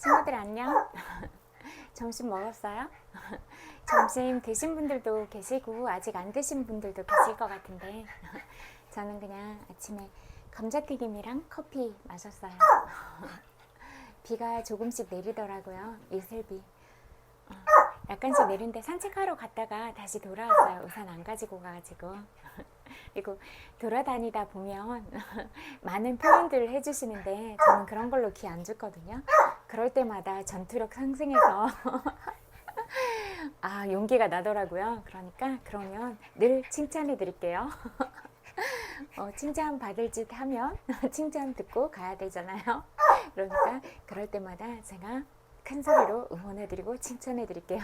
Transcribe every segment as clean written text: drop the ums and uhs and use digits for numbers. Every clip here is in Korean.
친구들 안녕. 점심 먹었어요? 점심 드신 분들도 계시고 아직 안 드신 분들도 계실 것 같은데 저는 그냥 아침에 감자튀김이랑 커피 마셨어요. 비가 조금씩 내리더라고요. 이슬비. 약간씩 내린데 산책하러 갔다가 다시 돌아왔어요. 우산 안 가지고 가가지고. 그리고 돌아다니다 보면 많은 표현들을 해주시는데 저는 그런 걸로 귀 안 죽거든요. 그럴 때마다 전투력 상승해서 용기가 나더라고요. 그러니까 그러면 늘 칭찬해 드릴게요. 칭찬 받을 짓 하면 칭찬 듣고 가야 되잖아요. 그러니까 그럴 때마다 제가 큰 소리로 응원해 드리고 칭찬해 드릴게요.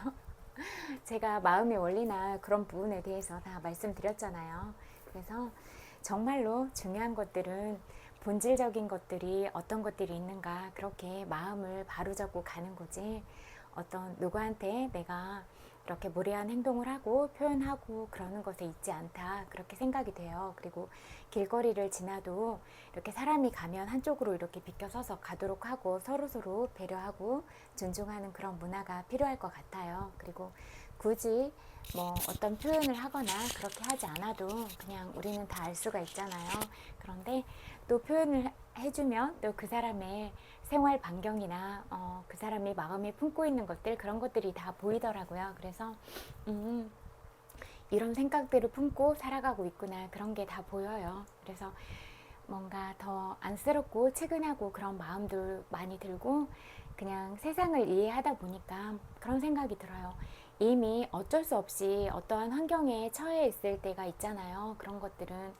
제가 마음의 원리나 그런 부분에 대해서 다 말씀드렸잖아요. 그래서 정말로 중요한 것들은 본질적인 것들이 어떤 것들이 있는가 그렇게 마음을 바로잡고 가는 거지, 어떤 누구한테 내가 이렇게 무례한 행동을 하고 표현하고 그러는 것에 있지 않다 그렇게 생각이 돼요. 그리고 길거리를 지나도 이렇게 사람이 가면 한쪽으로 이렇게 비껴서서 가도록 하고 서로서로 배려하고 존중하는 그런 문화가 필요할 것 같아요. 그리고 굳이 뭐 어떤 표현을 하거나 그렇게 하지 않아도 그냥 우리는 다 알 수가 있잖아요. 그런데 또 표현을 해주면 또 그 사람의 생활 반경이나 그 사람이 마음에 품고 있는 것들, 그런 것들이 다 보이더라고요. 그래서 이런 생각들을 품고 살아가고 있구나, 그런 게 다 보여요. 그래서 뭔가 더 안쓰럽고 측은하고 그런 마음도 많이 들고 그냥 세상을 이해하다 보니까 그런 생각이 들어요. 이미 어쩔 수 없이 어떠한 환경에 처해 있을 때가 있잖아요. 그런 것들은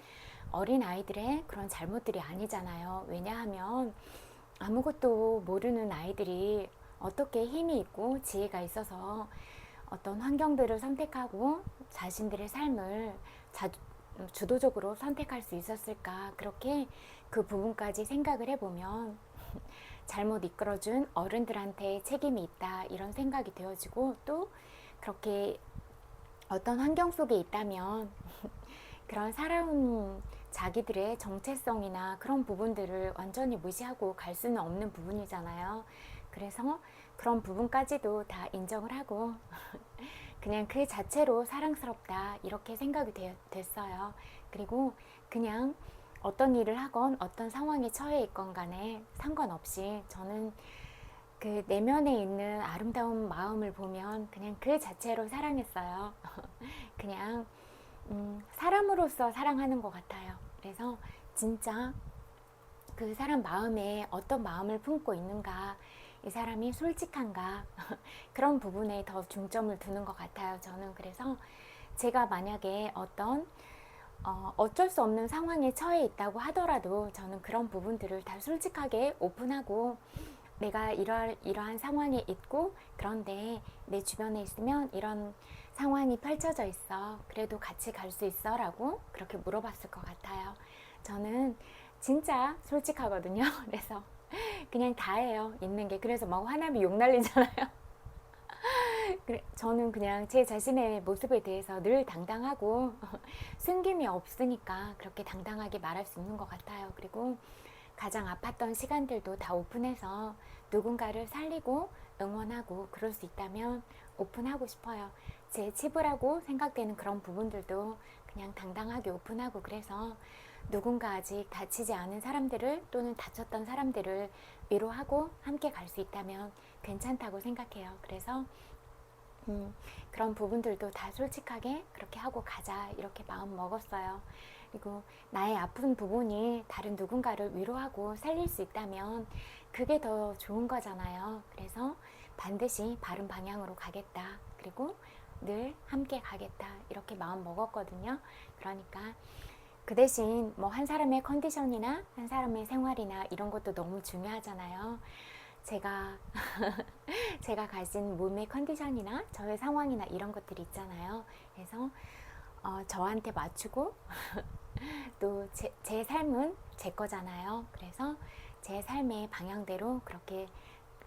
어린 아이들의 그런 잘못들이 아니잖아요. 왜냐하면 아무것도 모르는 아이들이 어떻게 힘이 있고 지혜가 있어서 어떤 환경들을 선택하고 자신들의 삶을 주도적으로 선택할 수 있었을까, 그렇게 그 부분까지 생각을 해보면 잘못 이끌어준 어른들한테 책임이 있다 이런 생각이 되어지고, 또 그렇게 어떤 환경 속에 있다면 그런 살아온 자기들의 정체성이나 그런 부분들을 완전히 무시하고 갈 수는 없는 부분이잖아요. 그래서 그런 부분까지도 다 인정을 하고 그냥 그 자체로 사랑스럽다 이렇게 생각이 됐어요. 그리고 그냥 어떤 일을 하건 어떤 상황에 처해 있건 간에 상관없이 저는 그 내면에 있는 아름다운 마음을 보면 그냥 그 자체로 사랑했어요. 그냥 사람으로서 사랑하는 것 같아요. 그래서 진짜 그 사람 마음에 어떤 마음을 품고 있는가, 이 사람이 솔직한가 그런 부분에 더 중점을 두는 것 같아요. 저는 그래서 제가 만약에 어쩔 수 없는 상황에 처해 있다고 하더라도 저는 그런 부분들을 다 솔직하게 오픈하고, 내가 이러한 상황에 있고 그런데 내 주변에 있으면 이런 상황이 펼쳐져 있어, 그래도 같이 갈 수 있어? 라고 그렇게 물어봤을 것 같아요. 저는 진짜 솔직하거든요. 그래서 그냥 다해요, 있는 게. 그래서 막 화나면 욕 날리잖아요. 저는 그냥 제 자신의 모습에 대해서 늘 당당하고 숨김이 없으니까 그렇게 당당하게 말할 수 있는 것 같아요. 그리고 가장 아팠던 시간들도 다 오픈해서 누군가를 살리고 응원하고 그럴 수 있다면 오픈하고 싶어요. 제 치부라고 생각되는 그런 부분들도 그냥 당당하게 오픈하고, 그래서 누군가 아직 다치지 않은 사람들을, 또는 다쳤던 사람들을 위로하고 함께 갈 수 있다면 괜찮다고 생각해요. 그래서 그런 부분들도 다 솔직하게 그렇게 하고 가자 이렇게 마음 먹었어요. 그리고 나의 아픈 부분이 다른 누군가를 위로하고 살릴 수 있다면 그게 더 좋은 거잖아요. 그래서 반드시 바른 방향으로 가겠다, 그리고 늘 함께 가겠다 이렇게 마음 먹었거든요. 그러니까 그 대신 뭐 한 사람의 컨디션이나 한 사람의 생활이나 이런 것도 너무 중요하잖아요. 제가 가진 몸의 컨디션이나 저의 상황이나 이런 것들이 있잖아요. 그래서 저한테 맞추고 또 제 삶은 제 거잖아요. 그래서 제 삶의 방향대로 그렇게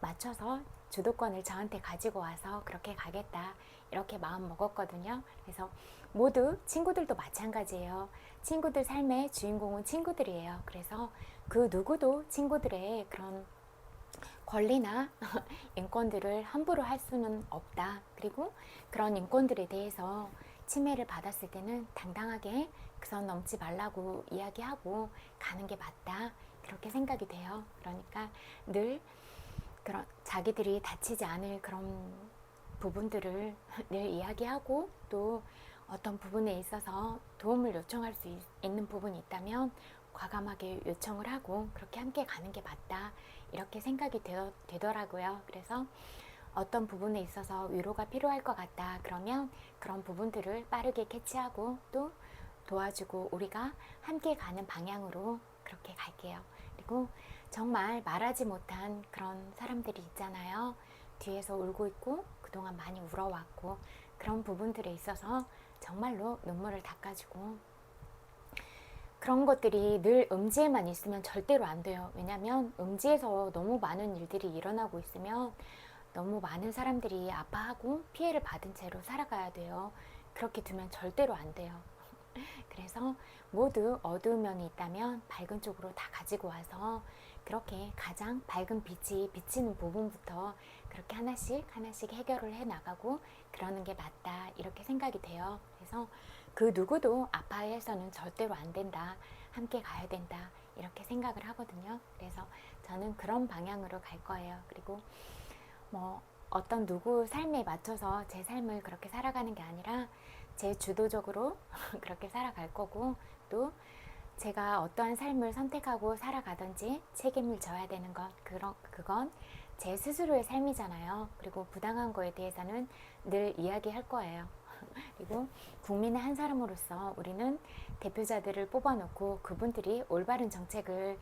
맞춰서 주도권을 저한테 가지고 와서 그렇게 가겠다 이렇게 마음 먹었거든요. 그래서 모두 친구들도 마찬가지예요. 친구들 삶의 주인공은 친구들이에요. 그래서 그 누구도 친구들의 그런 권리나 인권들을 함부로 할 수는 없다. 그리고 그런 인권들에 대해서 침해를 받았을 때는 당당하게 그 선 넘지 말라고 이야기하고 가는 게 맞다. 그렇게 생각이 돼요. 그러니까 늘 그런 자기들이 다치지 않을 그런 부분들을 늘 이야기하고, 또 어떤 부분에 있어서 도움을 요청할 수 있는 부분이 있다면 과감하게 요청을 하고 그렇게 함께 가는 게 맞다. 이렇게 생각이 되더라고요. 그래서 어떤 부분에 있어서 위로가 필요할 것 같다. 그러면 그런 부분들을 빠르게 캐치하고 또 도와주고 우리가 함께 가는 방향으로 그렇게 갈게요. 그리고 정말 말하지 못한 그런 사람들이 있잖아요. 뒤에서 울고 있고 그동안 많이 울어왔고 그런 부분들에 있어서 정말로 눈물을 닦아주고, 그런 것들이 늘 음지에만 있으면 절대로 안 돼요. 왜냐하면 음지에서 너무 많은 일들이 일어나고 있으면 너무 많은 사람들이 아파하고 피해를 받은 채로 살아가야 돼요. 그렇게 두면 절대로 안 돼요. 그래서 모두 어두운 면이 있다면 밝은 쪽으로 다 가지고 와서 그렇게 가장 밝은 빛이 비치는 부분부터 그렇게 하나씩 하나씩 해결을 해 나가고 그러는 게 맞다. 이렇게 생각이 돼요. 그래서 그 누구도 아파해서는 절대로 안 된다. 함께 가야 된다. 이렇게 생각을 하거든요. 그래서 저는 그런 방향으로 갈 거예요. 그리고 뭐 어떤 누구 삶에 맞춰서 제 삶을 그렇게 살아가는 게 아니라 제 주도적으로 그렇게 살아갈 거고, 또 제가 어떠한 삶을 선택하고 살아가든지 책임을 져야 되는 것, 그건 제 스스로의 삶이잖아요. 그리고 부당한 거에 대해서는 늘 이야기할 거예요. 그리고 국민의 한 사람으로서 우리는 대표자들을 뽑아놓고 그분들이 올바른 정책을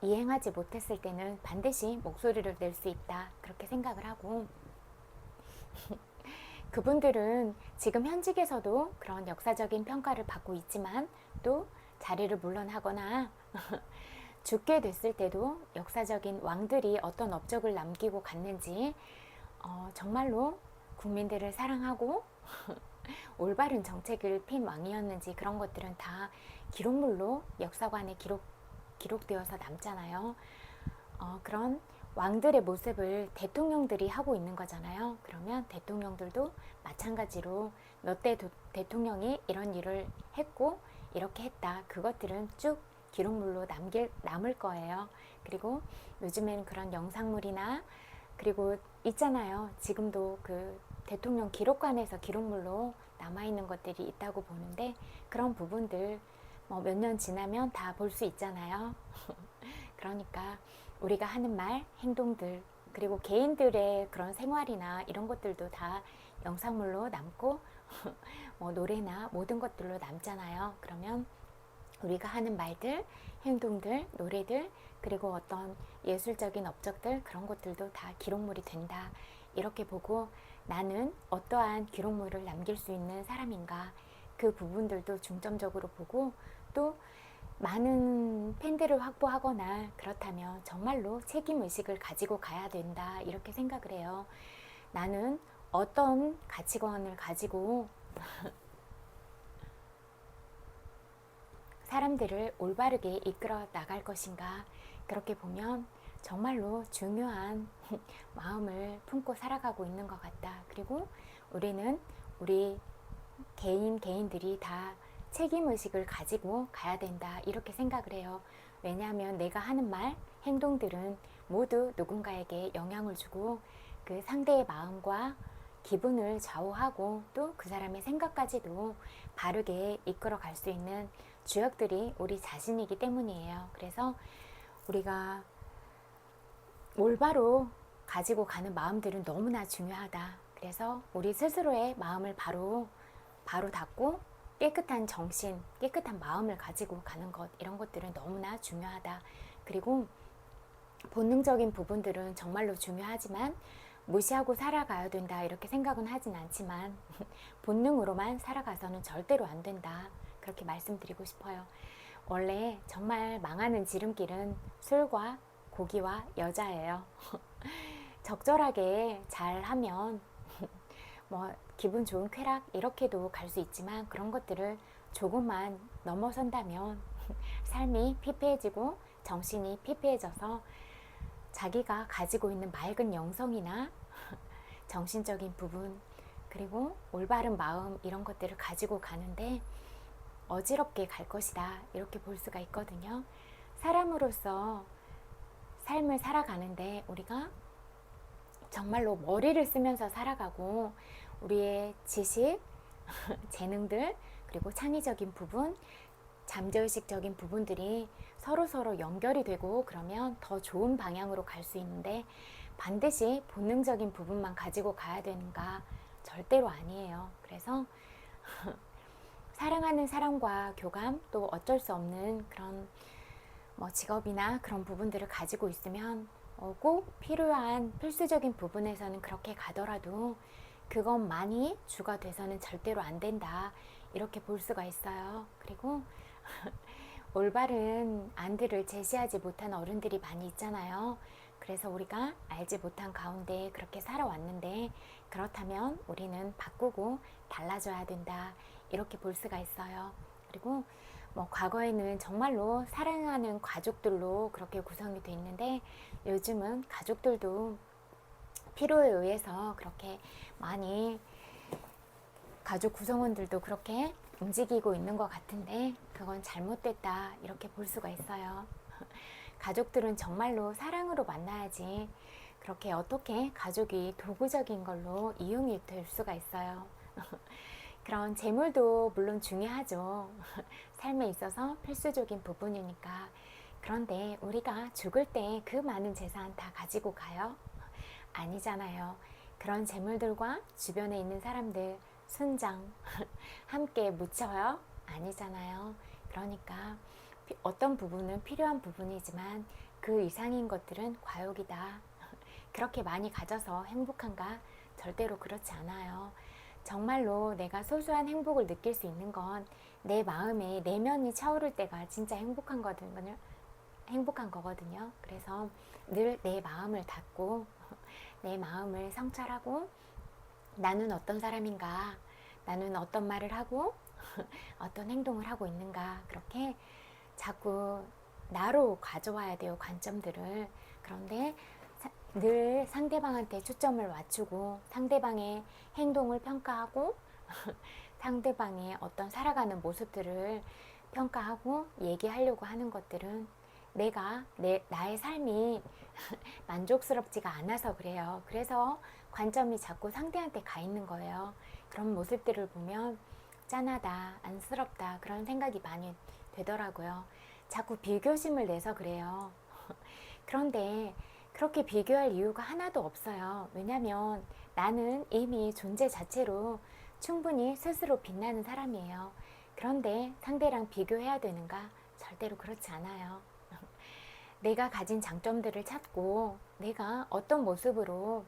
이행하지 못했을 때는 반드시 목소리를 낼 수 있다. 그렇게 생각을 하고, 그분들은 지금 현직에서도 그런 역사적인 평가를 받고 있지만 또 자리를 물러나거나 죽게 됐을 때도 역사적인 왕들이 어떤 업적을 남기고 갔는지, 정말로 국민들을 사랑하고 올바른 정책을 핀 왕이었는지 그런 것들은 다 기록물로 역사관에 기록되어서 남잖아요. 그런 왕들의 모습을 대통령들이 하고 있는 거잖아요. 그러면 대통령들도 마찬가지로 너 때 대통령이 이런 일을 했고 이렇게 했다. 그것들은 쭉 기록물로 남을 거예요. 그리고 요즘엔 그런 영상물이나, 그리고 있잖아요. 지금도 그 대통령 기록관에서 기록물로 남아있는 것들이 있다고 보는데, 그런 부분들 뭐 몇 년 지나면 다 볼 수 있잖아요. 그러니까 우리가 하는 말, 행동들, 그리고 개인들의 그런 생활이나 이런 것들도 다 영상물로 남고 뭐 노래나 모든 것들로 남잖아요. 그러면 우리가 하는 말들, 행동들, 노래들, 그리고 어떤 예술적인 업적들, 그런 것들도 다 기록물이 된다. 이렇게 보고 나는 어떠한 기록물을 남길 수 있는 사람인가, 그 부분들도 중점적으로 보고, 또 많은 팬들을 확보하거나 그렇다면 정말로 책임의식을 가지고 가야 된다. 이렇게 생각을 해요. 나는 어떤 가치관을 가지고 사람들을 올바르게 이끌어 나갈 것인가. 그렇게 보면 정말로 중요한 마음을 품고 살아가고 있는 것 같다. 그리고 우리는 우리 개인들이 다 책임의식을 가지고 가야 된다. 이렇게 생각을 해요. 왜냐하면 내가 하는 말, 행동들은 모두 누군가에게 영향을 주고 그 상대의 마음과 기분을 좌우하고 또 그 사람의 생각까지도 바르게 이끌어 갈 수 있는 주역들이 우리 자신이기 때문이에요. 그래서 우리가 올바로 가지고 가는 마음들은 너무나 중요하다. 그래서 우리 스스로의 마음을 바로 닫고 깨끗한 정신, 깨끗한 마음을 가지고 가는 것, 이런 것들은 너무나 중요하다. 그리고 본능적인 부분들은 정말로 중요하지만 무시하고 살아가야 된다. 이렇게 생각은 하진 않지만 본능으로만 살아가서는 절대로 안 된다. 그렇게 말씀드리고 싶어요. 원래 정말 망하는 지름길은 술과 고기와 여자예요. 적절하게 잘하면 뭐 기분 좋은 쾌락 이렇게도 갈 수 있지만, 그런 것들을 조금만 넘어선다면 삶이 피폐해지고 정신이 피폐해져서 자기가 가지고 있는 맑은 영성이나 정신적인 부분, 그리고 올바른 마음, 이런 것들을 가지고 가는데 어지럽게 갈 것이다, 이렇게 볼 수가 있거든요. 사람으로서 삶을 살아가는데 우리가 정말로 머리를 쓰면서 살아가고, 우리의 지식, 재능들, 그리고 창의적인 부분, 잠재의식적인 부분들이 서로 연결이 되고, 그러면 더 좋은 방향으로 갈 수 있는데, 반드시 본능적인 부분만 가지고 가야 되는가? 절대로 아니에요. 그래서 사랑하는 사람과 교감, 또 어쩔 수 없는 그런 직업이나 그런 부분들을 가지고 있으면 꼭 필요한 필수적인 부분에서는 그렇게 가더라도 그것만이 주가 돼서는 절대로 안 된다, 이렇게 볼 수가 있어요. 그리고 올바른 안들을 제시하지 못한 어른들이 많이 있잖아요. 그래서 우리가 알지 못한 가운데 그렇게 살아왔는데, 그렇다면 우리는 바꾸고 달라져야 된다, 이렇게 볼 수가 있어요. 그리고 과거에는 정말로 사랑하는 가족들로 그렇게 구성이 돼 있는데, 요즘은 가족들도 필요에 의해서 그렇게 많이, 가족 구성원들도 그렇게 움직이고 있는 것 같은데, 그건 잘못됐다, 이렇게 볼 수가 있어요. 가족들은 정말로 사랑으로 만나야지, 그렇게 어떻게 가족이 도구적인 걸로 이용이 될 수가 있어요. 그런 재물도 물론 중요하죠. 삶에 있어서 필수적인 부분이니까. 그런데 우리가 죽을 때 그 많은 재산 다 가지고 가요? 아니잖아요. 그런 재물들과 주변에 있는 사람들, 순장 함께 묻혀요? 아니잖아요. 그러니까 어떤 부분은 필요한 부분이지만 그 이상인 것들은 과욕이다. 그렇게 많이 가져서 행복한가? 절대로 그렇지 않아요. 정말로 내가 소소한 행복을 느낄 수 있는 건 내 마음에 내면이 차오를 때가 진짜 행복한 거거든요. 그래서 늘 내 마음을 닫고 내 마음을 성찰하고, 나는 어떤 사람인가, 나는 어떤 말을 하고 어떤 행동을 하고 있는가, 그렇게 자꾸 나로 가져와야 돼요, 관점들을. 그런데 늘 상대방한테 초점을 맞추고 상대방의 행동을 평가하고 상대방의 어떤 살아가는 모습들을 평가하고 얘기하려고 하는 것들은 나의 삶이 만족스럽지가 않아서 그래요. 그래서 관점이 자꾸 상대한테 가 있는 거예요. 그런 모습들을 보면 짠하다, 안쓰럽다, 그런 생각이 많이 되더라고요. 자꾸 비교심을 내서 그래요. 그런데 그렇게 비교할 이유가 하나도 없어요. 왜냐면 나는 이미 존재 자체로 충분히 스스로 빛나는 사람이에요. 그런데 상대랑 비교해야 되는가? 절대로 그렇지 않아요. 내가 가진 장점들을 찾고, 내가 어떤 모습으로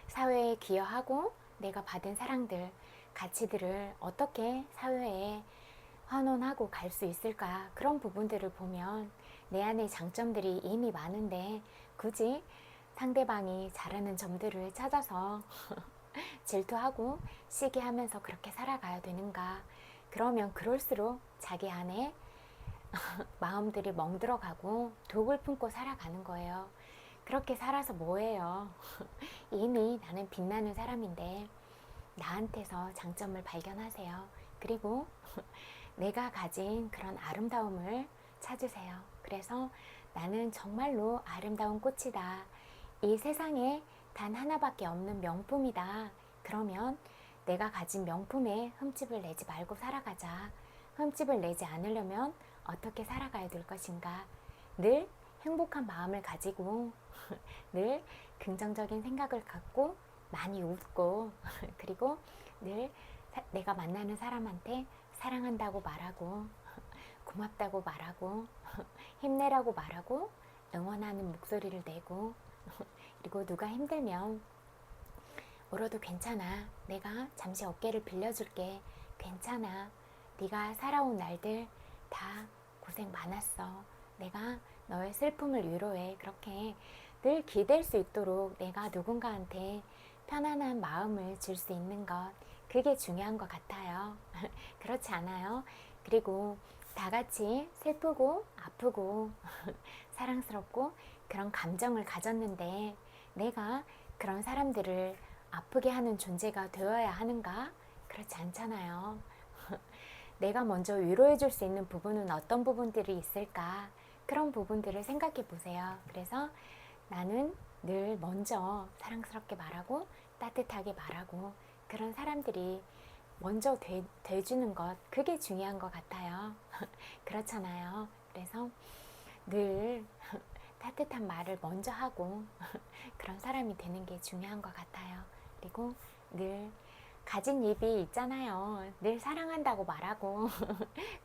사회에 기여하고, 내가 받은 사랑들, 가치들을 어떻게 사회에 환원하고 갈 수 있을까? 그런 부분들을 보면 내 안에 장점들이 이미 많은데 굳이 상대방이 잘하는 점들을 찾아서 질투하고 시기하면서 그렇게 살아가야 되는가? 그러면 그럴수록 자기 안에 마음들이 멍들어가고 독을 품고 살아가는 거예요. 그렇게 살아서 뭐해요? 이미 나는 빛나는 사람인데 나한테서 장점을 발견하세요. 그리고 내가 가진 그런 아름다움을 찾으세요. 그래서 나는 정말로 아름다운 꽃이다. 이 세상에 단 하나밖에 없는 명품이다. 그러면 내가 가진 명품에 흠집을 내지 말고 살아가자. 흠집을 내지 않으려면 어떻게 살아가야 될 것인가? 늘 행복한 마음을 가지고 늘 긍정적인 생각을 갖고 많이 웃고 그리고 늘 내가 만나는 사람한테 사랑한다고 말하고 고맙다고 말하고 힘내라고 말하고 응원하는 목소리를 내고 그리고 누가 힘들면 울어도 괜찮아. 내가 잠시 어깨를 빌려줄게. 괜찮아. 네가 살아온 날들 다 고생 많았어. 내가 너의 슬픔을 위로해. 그렇게 늘 기댈 수 있도록 내가 누군가한테 편안한 마음을 줄 수 있는 것, 그게 중요한 것 같아요. 그렇지 않아요? 그리고 다 같이 슬프고 아프고 사랑스럽고 그런 감정을 가졌는데 내가 그런 사람들을 아프게 하는 존재가 되어야 하는가? 그렇지 않잖아요. 내가 먼저 위로해 줄 수 있는 부분은 어떤 부분들이 있을까? 그런 부분들을 생각해 보세요. 그래서 나는 늘 먼저 사랑스럽게 말하고 따뜻하게 말하고 그런 사람들이 먼저 돼주는 것, 그게 중요한 것 같아요. 그렇잖아요. 그래서 늘 따뜻한 말을 먼저 하고 그런 사람이 되는 게 중요한 것 같아요. 그리고 늘 가진 입이 있잖아요. 늘 사랑한다고 말하고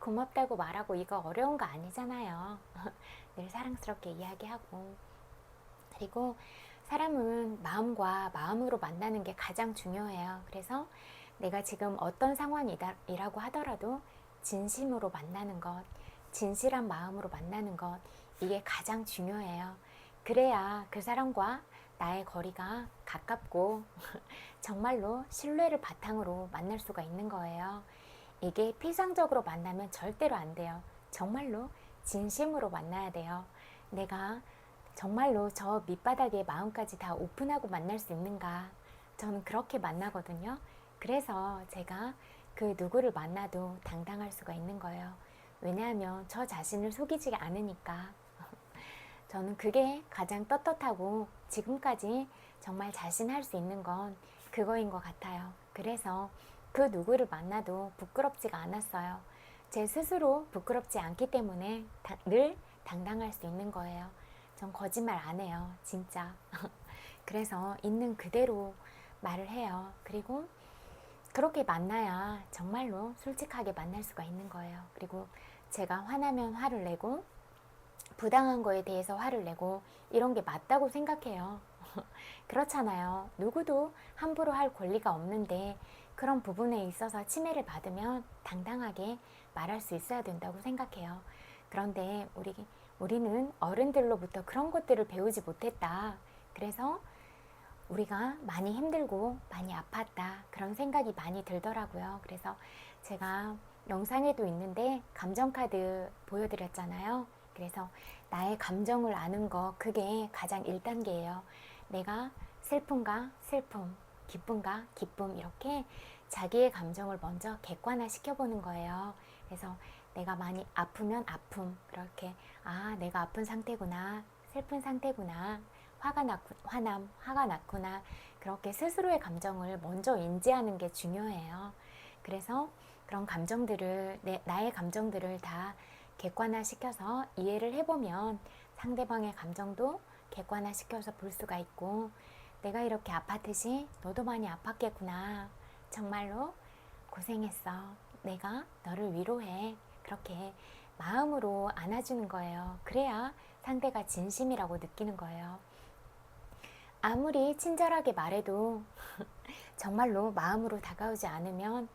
고맙다고 말하고 이거 어려운 거 아니잖아요. 늘 사랑스럽게 이야기하고 그리고 사람은 마음과 마음으로 만나는 게 가장 중요해요. 그래서 내가 지금 어떤 상황이라고 하더라도 진심으로 만나는 것, 진실한 마음으로 만나는 것, 이게 가장 중요해요. 그래야 그 사람과 나의 거리가 가깝고 정말로 신뢰를 바탕으로 만날 수가 있는 거예요. 이게 피상적으로 만나면 절대로 안 돼요. 정말로 진심으로 만나야 돼요. 내가 정말로 저 밑바닥에 마음까지 다 오픈하고 만날 수 있는가? 저는 그렇게 만나거든요. 그래서 제가 그 누구를 만나도 당당할 수가 있는 거예요. 왜냐하면 저 자신을 속이지 않으니까. 저는 그게 가장 떳떳하고 지금까지 정말 자신할 수 있는 건 그거인 것 같아요. 그래서 그 누구를 만나도 부끄럽지가 않았어요. 제 스스로 부끄럽지 않기 때문에 늘 당당할 수 있는 거예요. 전 거짓말 안 해요. 진짜. 그래서 있는 그대로 말을 해요. 그리고 그렇게 만나야 정말로 솔직하게 만날 수가 있는 거예요. 그리고 제가 화나면 화를 내고 부당한 거에 대해서 화를 내고 이런 게 맞다고 생각해요. 그렇잖아요. 누구도 함부로 할 권리가 없는데 그런 부분에 있어서 침해를 받으면 당당하게 말할 수 있어야 된다고 생각해요. 그런데 우리는 어른들로부터 그런 것들을 배우지 못했다. 그래서 우리가 많이 힘들고 많이 아팠다. 그런 생각이 많이 들더라고요. 그래서 제가 영상에도 있는데 감정카드 보여드렸잖아요. 그래서 나의 감정을 아는 거, 그게 가장 1단계예요. 내가 슬픔과 슬픔, 기쁨과 기쁨, 이렇게 자기의 감정을 먼저 객관화 시켜보는 거예요. 그래서 내가 많이 아프면 아픔, 그렇게 내가 아픈 상태구나, 슬픈 상태구나, 화가 났구나, 그렇게 스스로의 감정을 먼저 인지하는 게 중요해요. 그래서 그런 감정들을, 나의 감정들을 다 객관화 시켜서 이해를 해보면 상대방의 감정도 객관화 시켜서 볼 수가 있고, 내가 이렇게 아팠듯이 너도 많이 아팠겠구나, 정말로 고생했어, 내가 너를 위로해, 그렇게 마음으로 안아주는 거예요. 그래야 상대가 진심이라고 느끼는 거예요. 아무리 친절하게 말해도 정말로 마음으로 다가오지 않으면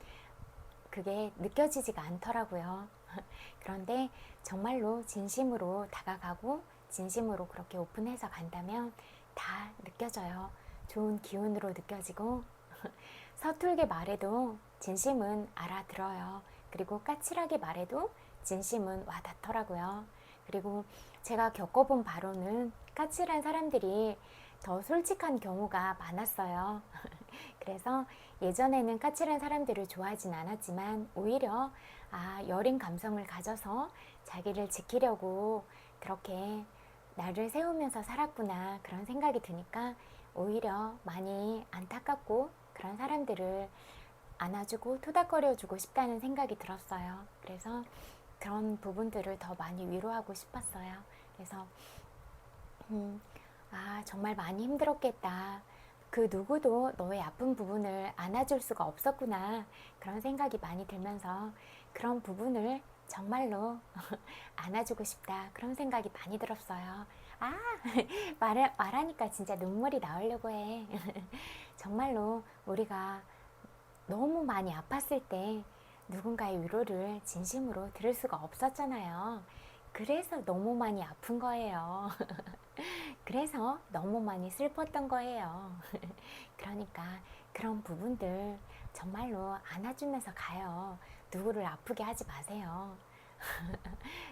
그게 느껴지지가 않더라고요. 그런데 정말로 진심으로 다가가고 진심으로 그렇게 오픈해서 간다면 다 느껴져요. 좋은 기운으로 느껴지고 서툴게 말해도 진심은 알아들어요. 그리고 까칠하게 말해도 진심은 와닿더라고요. 그리고 제가 겪어본 바로는 까칠한 사람들이 더 솔직한 경우가 많았어요. 그래서 예전에는 까칠한 사람들을 좋아하진 않았지만 오히려 여린 감성을 가져서 자기를 지키려고 그렇게 나를 세우면서 살았구나, 그런 생각이 드니까 오히려 많이 안타깝고 그런 사람들을 안아주고 토닥거려주고 싶다는 생각이 들었어요. 그래서 그런 부분들을 더 많이 위로하고 싶었어요. 그래서 정말 많이 힘들었겠다. 그 누구도 너의 아픈 부분을 안아줄 수가 없었구나, 그런 생각이 많이 들면서 그런 부분을 정말로 안아주고 싶다, 그런 생각이 많이 들었어요. 말하니까 진짜 눈물이 나오려고 해. 정말로 우리가 너무 많이 아팠을 때 누군가의 위로를 진심으로 들을 수가 없었잖아요. 그래서 너무 많이 아픈 거예요. 그래서 너무 많이 슬펐던 거예요. 그러니까 그런 부분들 정말로 안아주면서 가요. 누구를 아프게 하지 마세요.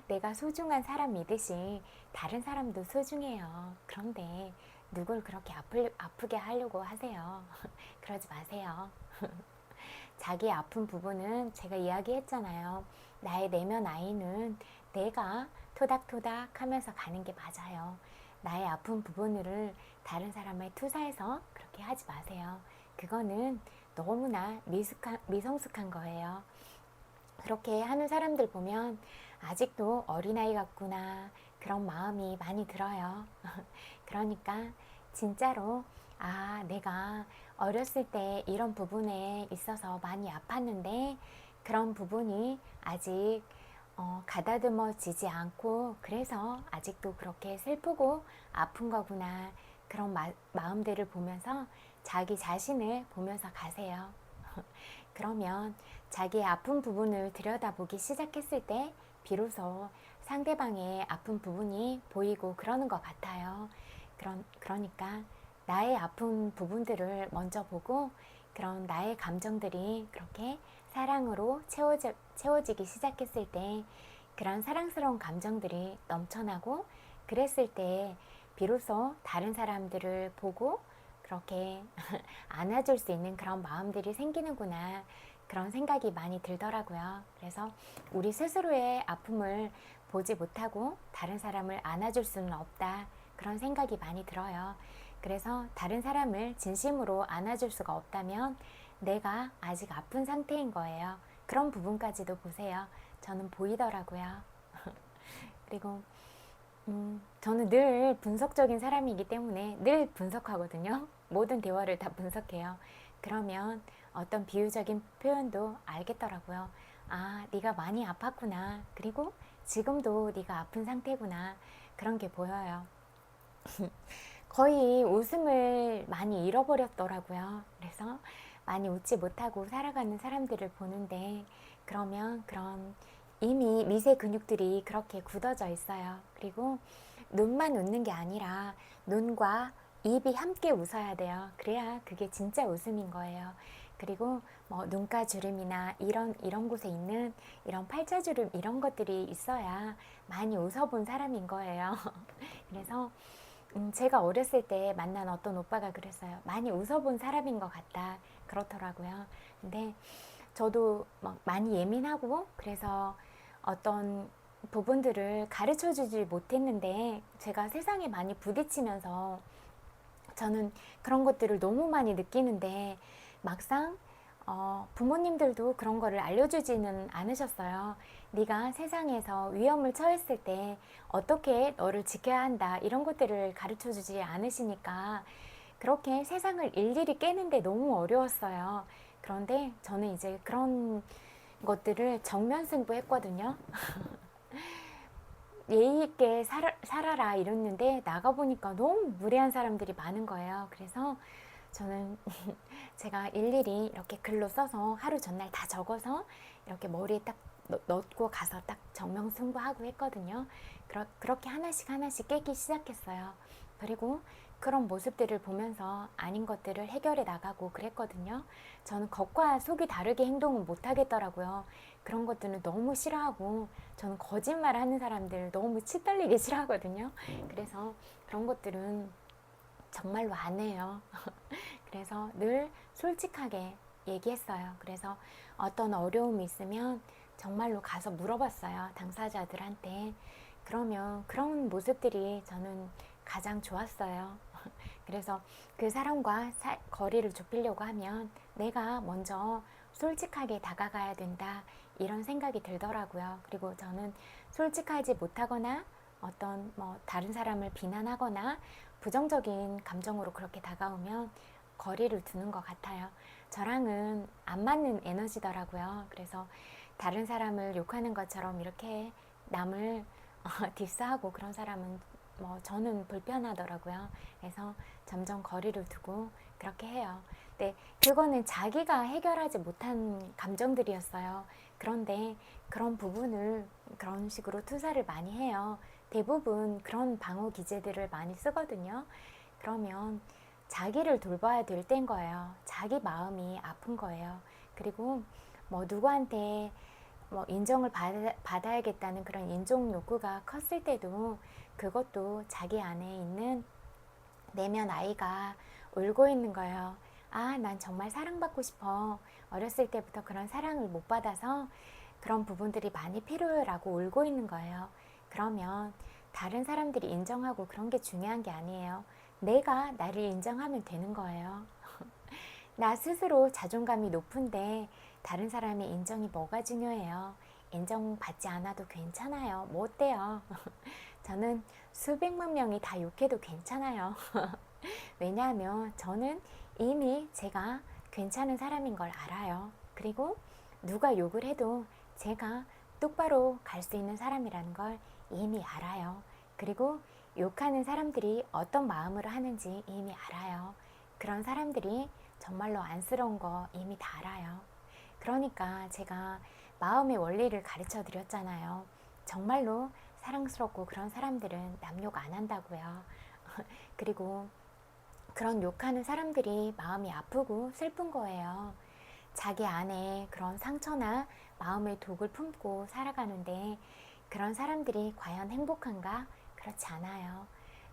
내가 소중한 사람이듯이 다른 사람도 소중해요. 그런데 누굴 그렇게 아프게 하려고 하세요. 그러지 마세요. 자기 아픈 부분은 제가 이야기했잖아요. 나의 내면 아이는 내가 토닥토닥 하면서 가는 게 맞아요. 나의 아픈 부분을 다른 사람에 투사해서 그렇게 하지 마세요. 그거는 너무나 미성숙한 거예요. 그렇게 하는 사람들 보면 아직도 어린아이 같구나 그런 마음이 많이 들어요. 그러니까 진짜로 내가 어렸을 때 이런 부분에 있어서 많이 아팠는데 그런 부분이 아직 가다듬어지지 않고 그래서 아직도 그렇게 슬프고 아픈 거구나 그런 마음들을 보면서 자기 자신을 보면서 가세요. 그러면 자기의 아픈 부분을 들여다보기 시작했을 때 비로소 상대방의 아픈 부분이 보이고 그러는 것 같아요. 그러니까 나의 아픈 부분들을 먼저 보고 그런 나의 감정들이 그렇게 사랑으로 채워지기 시작했을 때 그런 사랑스러운 감정들이 넘쳐나고 그랬을 때 비로소 다른 사람들을 보고 그렇게 안아줄 수 있는 그런 마음들이 생기는구나 그런 생각이 많이 들더라고요. 그래서 우리 스스로의 아픔을 보지 못하고 다른 사람을 안아줄 수는 없다 그런 생각이 많이 들어요. 그래서 다른 사람을 진심으로 안아줄 수가 없다면 내가 아직 아픈 상태인 거예요. 그런 부분까지도 보세요. 저는 보이더라고요. 그리고 저는 늘 분석적인 사람이기 때문에 늘 분석하거든요. 모든 대화를 다 분석해요. 그러면 어떤 비유적인 표현도 알겠더라고요. 네가 많이 아팠구나. 그리고 지금도 네가 아픈 상태구나. 그런 게 보여요. 거의 웃음을 많이 잃어버렸더라고요. 그래서 많이 웃지 못하고 살아가는 사람들을 보는데 그러면 그런 이미 미세 근육들이 그렇게 굳어져 있어요. 그리고 눈만 웃는 게 아니라 눈과 입이 함께 웃어야 돼요. 그래야 그게 진짜 웃음인 거예요. 그리고 뭐 눈가주름이나 이런 곳에 있는 이런 팔자주름 이런 것들이 있어야 많이 웃어본 사람인 거예요. 그래서 제가 어렸을 때 만난 어떤 오빠가 그랬어요. 많이 웃어본 사람인 것 같다. 그렇더라고요. 근데 저도 막 많이 예민하고 그래서 어떤 부분들을 가르쳐 주지 못했는데 제가 세상에 많이 부딪히면서 저는 그런 것들을 너무 많이 느끼는데 막상 부모님들도 그런 거를 알려주지는 않으셨어요. 네가 세상에서 위험을 처했을 때 어떻게 너를 지켜야 한다 이런 것들을 가르쳐 주지 않으시니까 그렇게 세상을 일일이 깨는데 너무 어려웠어요. 그런데 저는 이제 그런 것들을 정면 승부했거든요. 예의 있게 살아라 이랬는데 나가보니까 너무 무례한 사람들이 많은 거예요. 그래서 저는 제가 일일이 이렇게 글로 써서 하루 전날 다 적어서 이렇게 머리에 딱 넣고 가서 딱 정명승부하고 했거든요. 그렇게 하나씩 깨기 시작했어요. 그리고 그런 모습들을 보면서 아닌 것들을 해결해 나가고 그랬거든요. 저는 겉과 속이 다르게 행동은 못 하겠더라고요. 그런 것들은 너무 싫어하고 저는 거짓말 하는 사람들 너무 치 떨리게 싫어하거든요. 그래서 그런 것들은 정말로 안 해요. 그래서 늘 솔직하게 얘기했어요. 그래서 어떤 어려움이 있으면 정말로 가서 물어봤어요. 당사자들한테. 그러면 그런 모습들이 저는 가장 좋았어요. 그래서 그 사람과 거리를 좁히려고 하면 내가 먼저 솔직하게 다가가야 된다. 이런 생각이 들더라고요. 그리고 저는 솔직하지 못하거나 어떤 다른 사람을 비난하거나 부정적인 감정으로 그렇게 다가오면 거리를 두는 것 같아요. 저랑은 안 맞는 에너지더라고요. 그래서 다른 사람을 욕하는 것처럼 이렇게 남을 디스하고 그런 사람은 저는 불편하더라고요. 그래서 점점 거리를 두고 그렇게 해요. 근데 그거는 자기가 해결하지 못한 감정들이었어요. 그런데 그런 부분을 그런 식으로 투사를 많이 해요. 대부분 그런 방어 기제들을 많이 쓰거든요. 그러면 자기를 돌봐야 될 때인 거예요. 자기 마음이 아픈 거예요. 그리고 누구한테 뭐 인정을 받아야겠다는 그런 인정 욕구가 컸을 때도 그것도 자기 안에 있는 내면 아이가 울고 있는 거예요. 아, 난 정말 사랑받고 싶어. 어렸을 때부터 그런 사랑을 못 받아서 그런 부분들이 많이 필요해라고 울고 있는 거예요. 그러면 다른 사람들이 인정하고 그런 게 중요한 게 아니에요. 내가 나를 인정하면 되는 거예요. 나 스스로 자존감이 높은데 다른 사람의 인정이 뭐가 중요해요? 인정받지 않아도 괜찮아요. 뭐 어때요? 저는 수백만 명이 다 욕해도 괜찮아요. 왜냐하면 저는 이미 제가 괜찮은 사람인 걸 알아요. 그리고 누가 욕을 해도 제가 똑바로 갈 수 있는 사람이라는 걸 이미 알아요. 그리고 욕하는 사람들이 어떤 마음으로 하는지 이미 알아요. 그런 사람들이 정말로 안쓰러운 거 이미 다 알아요. 그러니까 제가 마음의 원리를 가르쳐 드렸잖아요. 정말로 사랑스럽고 그런 사람들은 남 욕 안 한다고요. 그리고 그런 욕하는 사람들이 마음이 아프고 슬픈 거예요. 자기 안에 그런 상처나 마음의 독을 품고 살아가는데 그런 사람들이 과연 행복한가? 그렇지 않아요.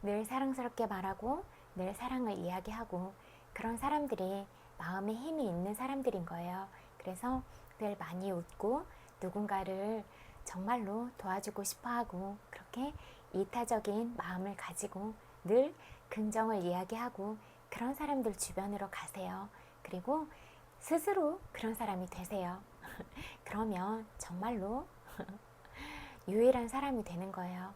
늘 사랑스럽게 말하고 늘 사랑을 이야기하고 그런 사람들이 마음에 힘이 있는 사람들인 거예요. 그래서 늘 많이 웃고 누군가를 정말로 도와주고 싶어 하고 그렇게 이타적인 마음을 가지고 늘 긍정을 이야기하고 그런 사람들 주변으로 가세요. 그리고 스스로 그런 사람이 되세요. 그러면 정말로 유일한 사람이 되는 거예요.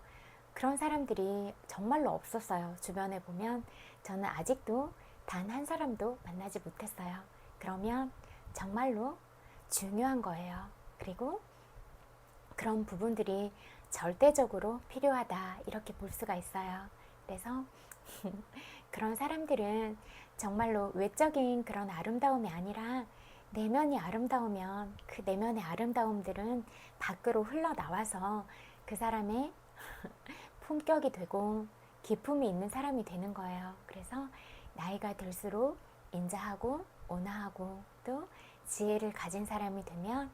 그런 사람들이 정말로 없었어요. 주변에 보면 저는 아직도 단 한 사람도 만나지 못했어요. 그러면 정말로 중요한 거예요. 그리고 그런 부분들이 절대적으로 필요하다 이렇게 볼 수가 있어요. 그래서 그런 사람들은 정말로 외적인 그런 아름다움이 아니라 내면이 아름다우면 그 내면의 아름다움들은 밖으로 흘러나와서 그 사람의 품격이 되고 기품이 있는 사람이 되는 거예요. 그래서 나이가 들수록 인자하고 온화하고 또 지혜를 가진 사람이 되면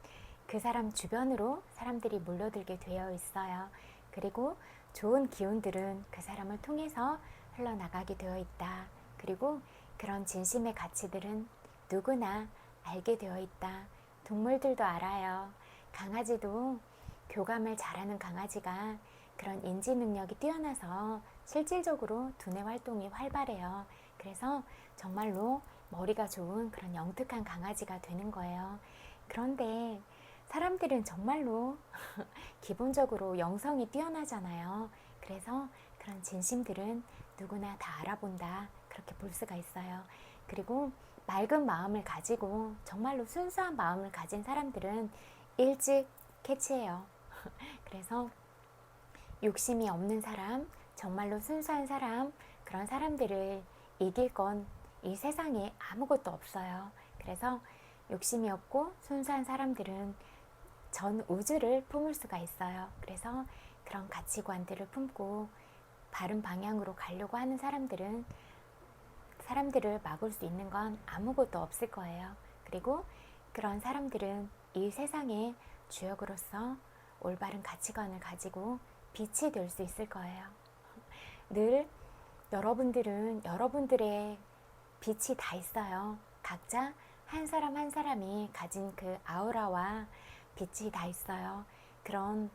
그 사람 주변으로 사람들이 몰려들게 되어 있어요. 그리고 좋은 기운들은 그 사람을 통해서 흘러나가게 되어 있다. 그리고 그런 진심의 가치들은 누구나 알게 되어 있다. 동물들도 알아요. 강아지도 교감을 잘하는 강아지가 그런 인지 능력이 뛰어나서 실질적으로 두뇌 활동이 활발해요. 그래서 정말로 머리가 좋은 그런 영특한 강아지가 되는 거예요. 그런데 사람들은 정말로 기본적으로 영성이 뛰어나잖아요. 그래서 그런 진심들은 누구나 다 알아본다. 그렇게 볼 수가 있어요. 그리고 맑은 마음을 가지고 정말로 순수한 마음을 가진 사람들은 일찍 캐치해요. 그래서 욕심이 없는 사람, 정말로 순수한 사람, 그런 사람들을 이길 건 이 세상에 아무것도 없어요. 그래서 욕심이 없고 순수한 사람들은 전 우주를 품을 수가 있어요. 그래서 그런 가치관들을 품고 바른 방향으로 가려고 하는 사람들은 사람들을 막을 수 있는 건 아무것도 없을 거예요. 그리고 그런 사람들은 이 세상의 주역으로서 올바른 가치관을 가지고 빛이 될 수 있을 거예요. 늘 여러분들은 여러분들의 빛이 다 있어요. 각자 한 사람 한 사람이 가진 그 아우라와 빛이 다 있어요. 그런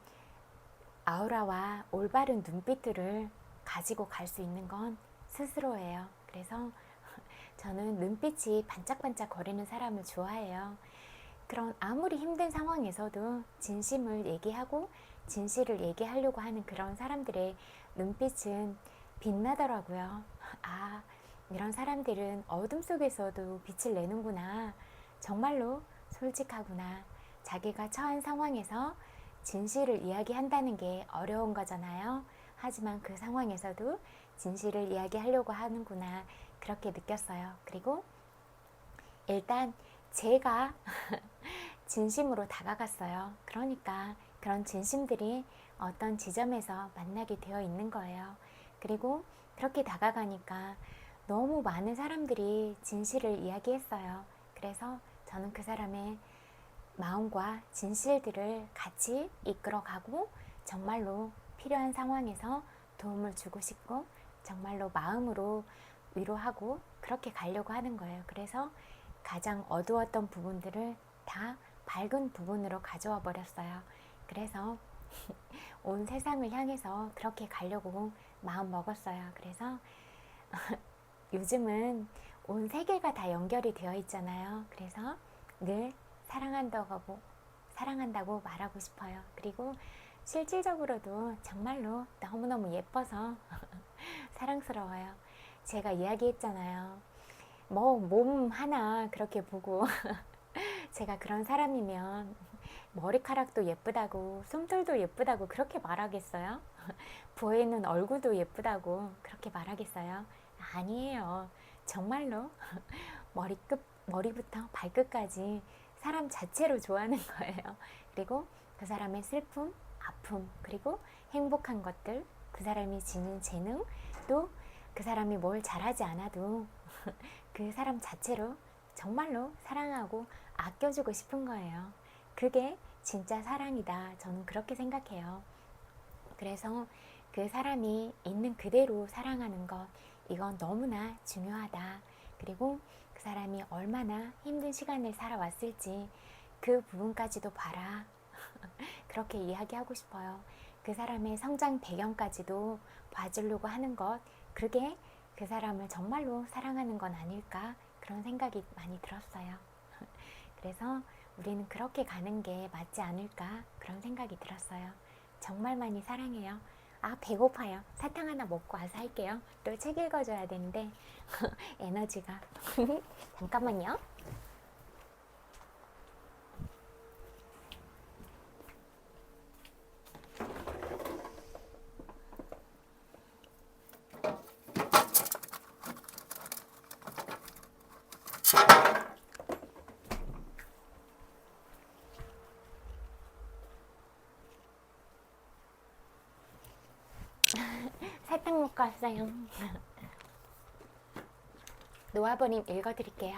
아우라와 올바른 눈빛들을 가지고 갈 수 있는 건 스스로예요. 그래서 저는 눈빛이 반짝반짝 거리는 사람을 좋아해요. 그런 아무리 힘든 상황에서도 진심을 얘기하고 진실을 얘기하려고 하는 그런 사람들의 눈빛은 빛나더라고요. 아, 이런 사람들은 어둠 속에서도 빛을 내는구나. 정말로 솔직하구나. 자기가 처한 상황에서 진실을 이야기한다는 게 어려운 거잖아요. 하지만 그 상황에서도 진실을 이야기하려고 하는구나. 그렇게 느꼈어요. 그리고 일단 제가 진심으로 다가갔어요. 그러니까 그런 진심들이 어떤 지점에서 만나게 되어 있는 거예요. 그리고 그렇게 다가가니까 너무 많은 사람들이 진실을 이야기했어요. 그래서 저는 그 사람의 마음과 진실들을 같이 이끌어가고 정말로 필요한 상황에서 도움을 주고 싶고 정말로 마음으로 위로하고 그렇게 가려고 하는 거예요. 그래서 가장 어두웠던 부분들을 다 밝은 부분으로 가져와 버렸어요. 그래서 온 세상을 향해서 그렇게 가려고 마음 먹었어요. 그래서 요즘은 온 세계가 다 연결이 되어 있잖아요. 그래서 늘 사랑한다고 말하고 싶어요. 그리고 실질적으로도 정말로 너무너무 예뻐서 사랑스러워요. 제가 이야기했잖아요. 뭐 몸 하나 그렇게 보고 제가 그런 사람이면 머리카락도 예쁘다고 솜털도 예쁘다고 그렇게 말하겠어요? 보이는 얼굴도 예쁘다고 그렇게 말하겠어요? 아니에요. 정말로 머리부터 발끝까지 사람 자체로 좋아하는 거예요. 그리고 그 사람의 슬픔, 아픔, 그리고 행복한 것들, 그 사람이 지닌 재능, 또 그 사람이 뭘 잘하지 않아도 그 사람 자체로 정말로 사랑하고 아껴주고 싶은 거예요. 그게 진짜 사랑이다. 저는 그렇게 생각해요. 그래서 그 사람이 있는 그대로 사랑하는 것, 이건 너무나 중요하다. 그리고 그 사람이 얼마나 힘든 시간을 살아왔을지 그 부분까지도 봐라. 그렇게 이야기하고 싶어요. 그 사람의 성장 배경까지도 봐주려고 하는 것, 그게 그 사람을 정말로 사랑하는 건 아닐까? 그런 생각이 많이 들었어요. 그래서 우리는 그렇게 가는 게 맞지 않을까? 그런 생각이 들었어요. 정말 많이 사랑해요. 아, 배고파요. 사탕 하나 먹고 와서 할게요. 또 책 읽어줘야 되는데 에너지가 잠깐만요. 사탕 먹고 왔어요. 노아버님 읽어드릴게요.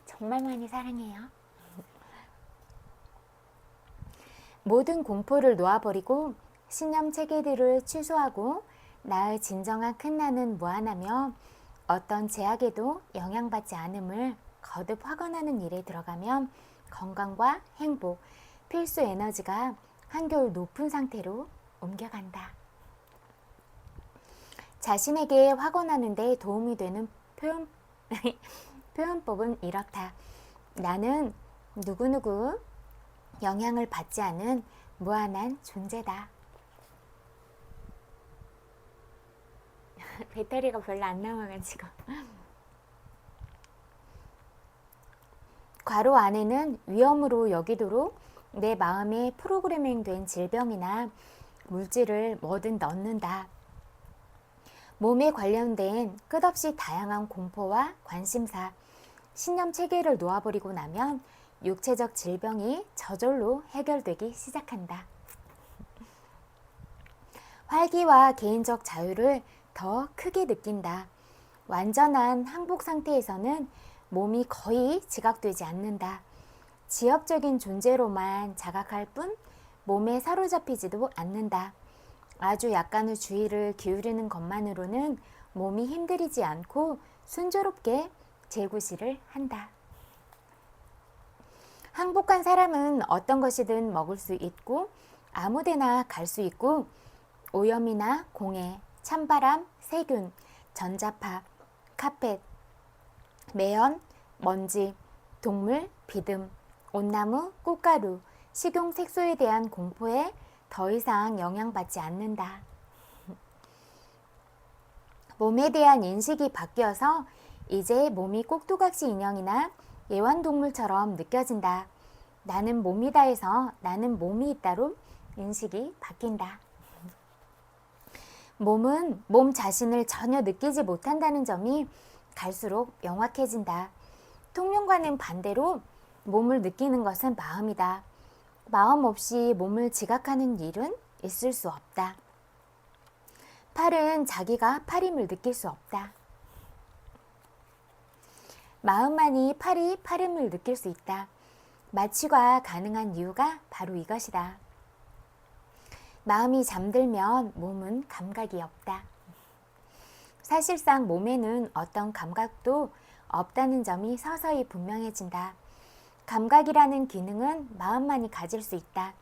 정말 많이 사랑해요. 모든 공포를 놓아버리고 신념 체계들을 취소하고 나의 진정한 큰나는 무한하며 어떤 제약에도 영향받지 않음을 거듭 확언하는 일에 들어가면 건강과 행복, 필수 에너지가 한결 높은 상태로 옮겨간다. 자신에게 확언하는 데 도움이 되는 표현법은 이렇다. 나는 누구누구 영향을 받지 않은 무한한 존재다. 배터리가 별로 안 남아가지고. 괄호 안에는 위험으로 여기도록 내 마음에 프로그래밍된 질병이나 물질을 뭐든 넣는다. 몸에 관련된 끝없이 다양한 공포와 관심사, 신념 체계를 놓아버리고 나면 육체적 질병이 저절로 해결되기 시작한다. 활기와 개인적 자유를 더 크게 느낀다. 완전한 항복 상태에서는 몸이 거의 지각되지 않는다. 지엽적인 존재로만 자각할 뿐 몸에 사로잡히지도 않는다. 아주 약간의 주의를 기울이는 것만으로는 몸이 힘들이지 않고 순조롭게 재구실을 한다. 항복한 사람은 어떤 것이든 먹을 수 있고 아무데나 갈 수 있고 오염이나 공해, 찬바람, 세균, 전자파, 카펫, 매연, 먼지, 동물, 비듬, 온나무, 꽃가루, 식용 색소에 대한 공포에 더 이상 영향받지 않는다. 몸에 대한 인식이 바뀌어서 이제 몸이 꼭두각시 인형이나 애완동물처럼 느껴진다. 나는 몸이다 해서 나는 몸이 있다로 인식이 바뀐다. 몸은 몸 자신을 전혀 느끼지 못한다는 점이 갈수록 명확해진다. 통념과는 반대로 몸을 느끼는 것은 마음이다. 마음 없이 몸을 지각하는 일은 있을 수 없다. 팔은 자기가 팔임을 느낄 수 없다. 마음만이 파림을 느낄 수 있다. 마취가 가능한 이유가 바로 이것이다. 마음이 잠들면 몸은 감각이 없다. 사실상 몸에는 어떤 감각도 없다는 점이 서서히 분명해진다. 감각이라는 기능은 마음만이 가질 수 있다.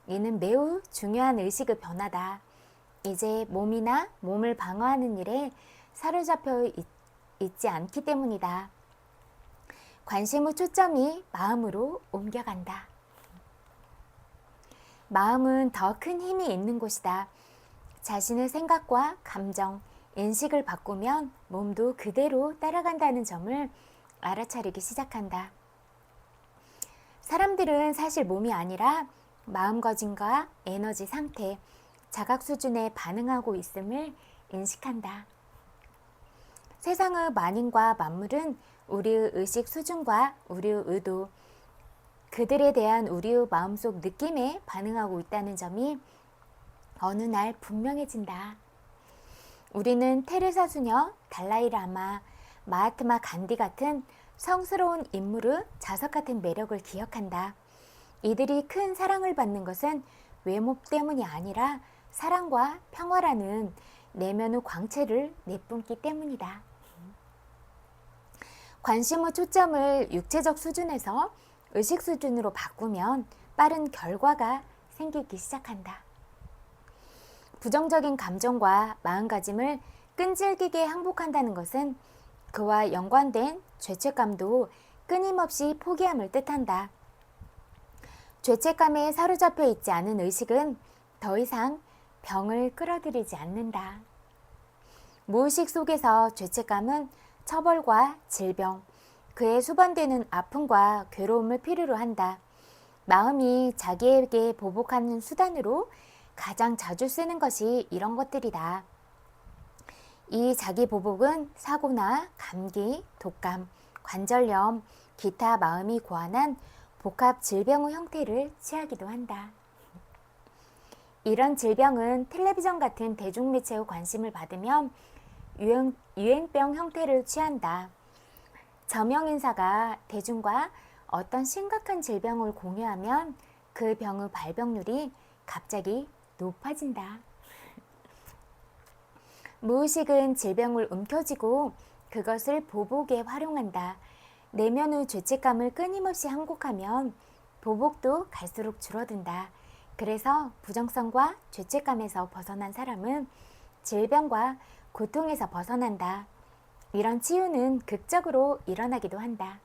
이는 매우 중요한 의식의 변화다. 이제 몸이나 몸을 방어하는 일에 사로잡혀 있지 않기 때문이다. 관심의 초점이 마음으로 옮겨간다. 마음은 더 큰 힘이 있는 곳이다. 자신의 생각과 감정, 인식을 바꾸면 몸도 그대로 따라간다는 점을 알아차리기 시작한다. 사람들은 사실 몸이 아니라 마음가짐과 에너지 상태, 자각 수준에 반응하고 있음을 인식한다. 세상의 만인과 만물은 우리의 의식 수준과 우리의 의도, 그들에 대한 우리의 마음속 느낌에 반응하고 있다는 점이 어느 날 분명해진다. 우리는 테레사 수녀, 달라이라마, 마하트마 간디 같은 성스러운 인물의 자석 같은 매력을 기억한다. 이들이 큰 사랑을 받는 것은 외모 때문이 아니라 사랑과 평화라는 내면의 광채를 내뿜기 때문이다. 관심의 초점을 육체적 수준에서 의식 수준으로 바꾸면 빠른 결과가 생기기 시작한다. 부정적인 감정과 마음가짐을 끈질기게 항복한다는 것은 그와 연관된 죄책감도 끊임없이 포기함을 뜻한다. 죄책감에 사로잡혀 있지 않은 의식은 더 이상 병을 끌어들이지 않는다. 무의식 속에서 죄책감은 처벌과 질병, 그에 수반되는 아픔과 괴로움을 필요로 한다. 마음이 자기에게 보복하는 수단으로 가장 자주 쓰는 것이 이런 것들이다. 이 자기 보복은 사고나 감기, 독감, 관절염, 기타 마음이 고안한 복합 질병의 형태를 취하기도 한다. 이런 질병은 텔레비전 같은 대중매체의 관심을 받으면 유행병 형태를 취한다. 저명 인사가 대중과 어떤 심각한 질병을 공유하면 그 병의 발병률이 갑자기 높아진다. 무의식은 질병을 움켜쥐고 그것을 보복에 활용한다. 내면의 죄책감을 끊임없이 항복하면 보복도 갈수록 줄어든다. 그래서 부정성과 죄책감에서 벗어난 사람은 질병과 고통에서 벗어난다. 이런 치유는 극적으로 일어나기도 한다.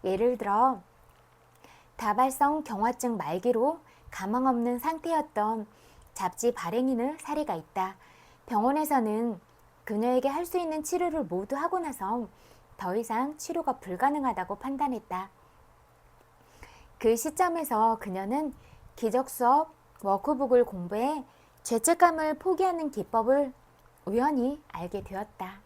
예를 들어 다발성 경화증 말기로 가망 없는 상태였던 잡지 발행인의 사례가 있다. 병원에서는 그녀에게 할 수 있는 치료를 모두 하고 나서 더 이상 치료가 불가능하다고 판단했다. 그 시점에서 그녀는 기적수업 워크북을 공부해 죄책감을 포기하는 기법을 우연히 알게 되었다.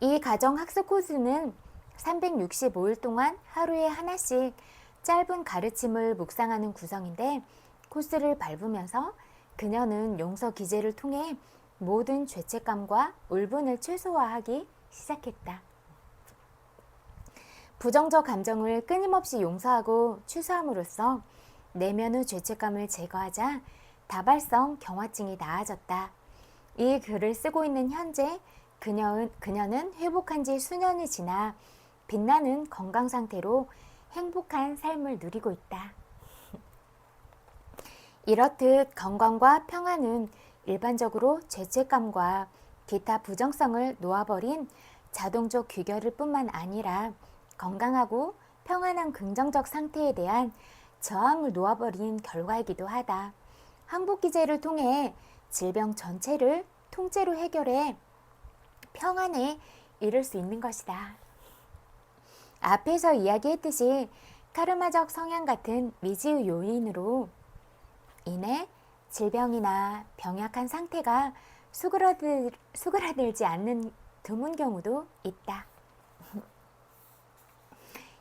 이 가정 학습 코스는 365일 동안 하루에 하나씩 짧은 가르침을 묵상하는 구성인데 코스를 밟으면서 그녀는 용서 기제를 통해 모든 죄책감과 울분을 최소화하기 시작했다. 부정적 감정을 끊임없이 용서하고 취소함으로써 내면의 죄책감을 제거하자 다발성 경화증이 나아졌다. 이 글을 쓰고 있는 현재 그녀는 회복한 지 수년이 지나 빛나는 건강 상태로 행복한 삶을 누리고 있다. 이렇듯 건강과 평화는 일반적으로 죄책감과 기타 부정성을 놓아버린 자동적 귀결일 뿐만 아니라 건강하고 평안한 긍정적 상태에 대한 저항을 놓아버린 결과이기도 하다. 항복기제를 통해 질병 전체를 통째로 해결해 평안에 이를 수 있는 것이다. 앞에서 이야기했듯이 카르마적 성향 같은 미지의 요인으로 인해 질병이나 병약한 상태가 수그라들지 않는 드문 경우도 있다.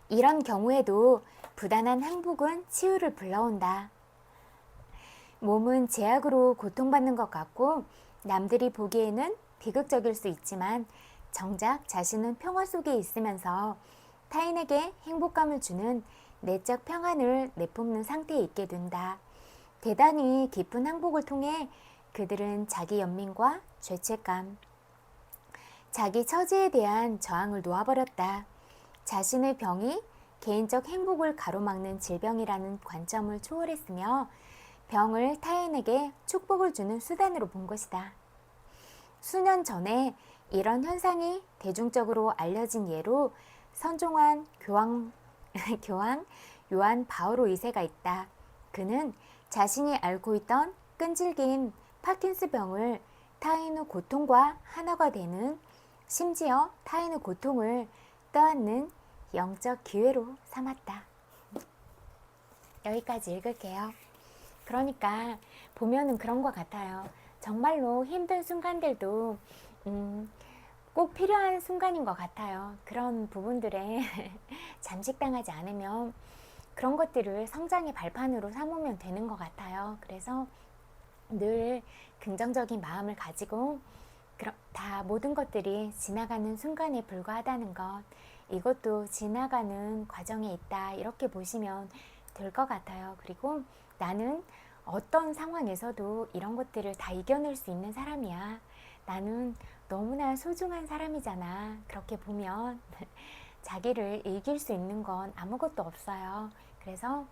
이런 경우에도 부단한 항복은 치유를 불러온다. 몸은 제약으로 고통받는 것 같고 남들이 보기에는 비극적일 수 있지만 정작 자신은 평화 속에 있으면서 타인에게 행복감을 주는 내적 평안을 내뿜는 상태에 있게 된다. 대단히 깊은 항복을 통해 그들은 자기 연민과 죄책감, 자기 처지에 대한 저항을 놓아버렸다. 자신의 병이 개인적 행복을 가로막는 질병이라는 관점을 초월했으며 병을 타인에게 축복을 주는 수단으로 본 것이다. 수년 전에 이런 현상이 대중적으로 알려진 예로 선종한 교황 요한 바오로 2세가 있다. 그는 자신이 앓고 있던 끈질긴 파킨스 병을 타인의 고통과 하나가 되는, 심지어 타인의 고통을 떠안는 영적 기회로 삼았다. 여기까지 읽을게요. 그러니까 보면은 그런 것 같아요. 정말로 힘든 순간들도 꼭 필요한 순간인 것 같아요. 그런 부분들에 잠식당하지 않으면 그런 것들을 성장의 발판으로 삼으면 되는 것 같아요. 그래서 늘 긍정적인 마음을 가지고 다 모든 것들이 지나가는 순간에 불과하다는 것, 이것도 지나가는 과정에 있다, 이렇게 보시면 될 것 같아요. 그리고 나는 어떤 상황에서도 이런 것들을 다 이겨낼 수 있는 사람이야. 나는 너무나 소중한 사람이잖아. 그렇게 보면 자기를 이길 수 있는 건 아무것도 없어요. 그래서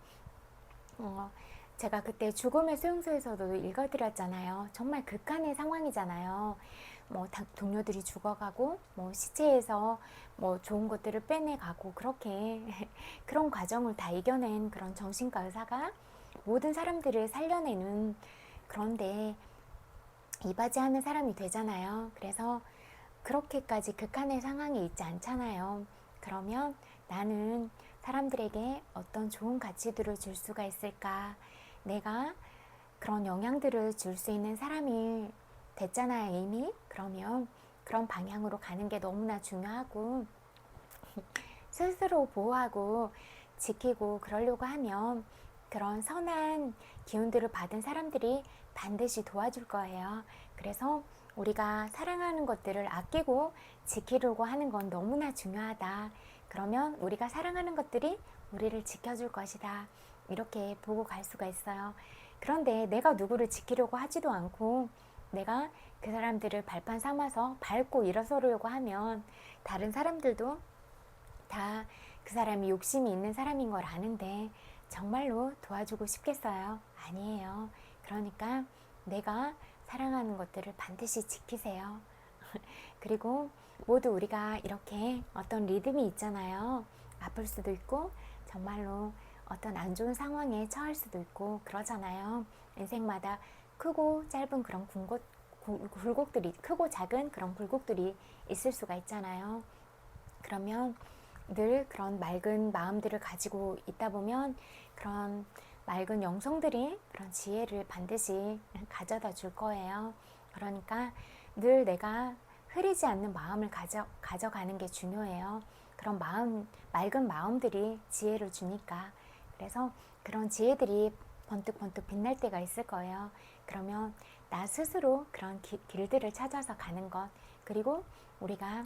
제가 그때 죽음의 수용소에서도 읽어드렸잖아요. 정말 극한의 상황이잖아요. 뭐 동료들이 죽어가고 뭐 시체에서 뭐 좋은 것들을 빼내가고 그렇게 그런 과정을 다 이겨낸 그런 정신과 의사가 모든 사람들을 살려내는, 그런데 이바지하는 사람이 되잖아요. 그래서 그렇게까지 극한의 상황에 있지 않잖아요. 그러면 나는 사람들에게 어떤 좋은 가치들을 줄 수가 있을까? 내가 그런 영향들을 줄 수 있는 사람이 됐잖아요, 이미. 그러면 그런 방향으로 가는 게 너무나 중요하고, 스스로 보호하고 지키고 그러려고 하면 그런 선한 기운들을 받은 사람들이 반드시 도와줄 거예요. 그래서 우리가 사랑하는 것들을 아끼고 지키려고 하는 건 너무나 중요하다. 그러면 우리가 사랑하는 것들이 우리를 지켜줄 것이다. 이렇게 보고 갈 수가 있어요. 그런데 내가 누구를 지키려고 하지도 않고 내가 그 사람들을 발판 삼아서 밟고 일어서려고 하면 다른 사람들도 다 그 사람이 욕심이 있는 사람인 걸 아는데 정말로 도와주고 싶겠어요? 아니에요. 그러니까 내가 사랑하는 것들을 반드시 지키세요. 그리고 모두 우리가 이렇게 어떤 리듬이 있잖아요. 아플 수도 있고 정말로 어떤 안 좋은 상황에 처할 수도 있고 그러잖아요. 인생마다 크고 짧은 그런 굴곡들이, 크고 작은 그런 굴곡들이 있을 수가 있잖아요. 그러면 늘 그런 맑은 마음들을 가지고 있다 보면 그런 맑은 영성들이 그런 지혜를 반드시 가져다 줄 거예요. 그러니까 늘 내가 흐리지 않는 마음을 가져가는 게 중요해요. 그런 맑은 마음들이 지혜를 주니까. 그래서 그런 지혜들이 번뜩번뜩 빛날 때가 있을 거예요. 그러면 나 스스로 그런 길들을 찾아서 가는 것, 그리고 우리가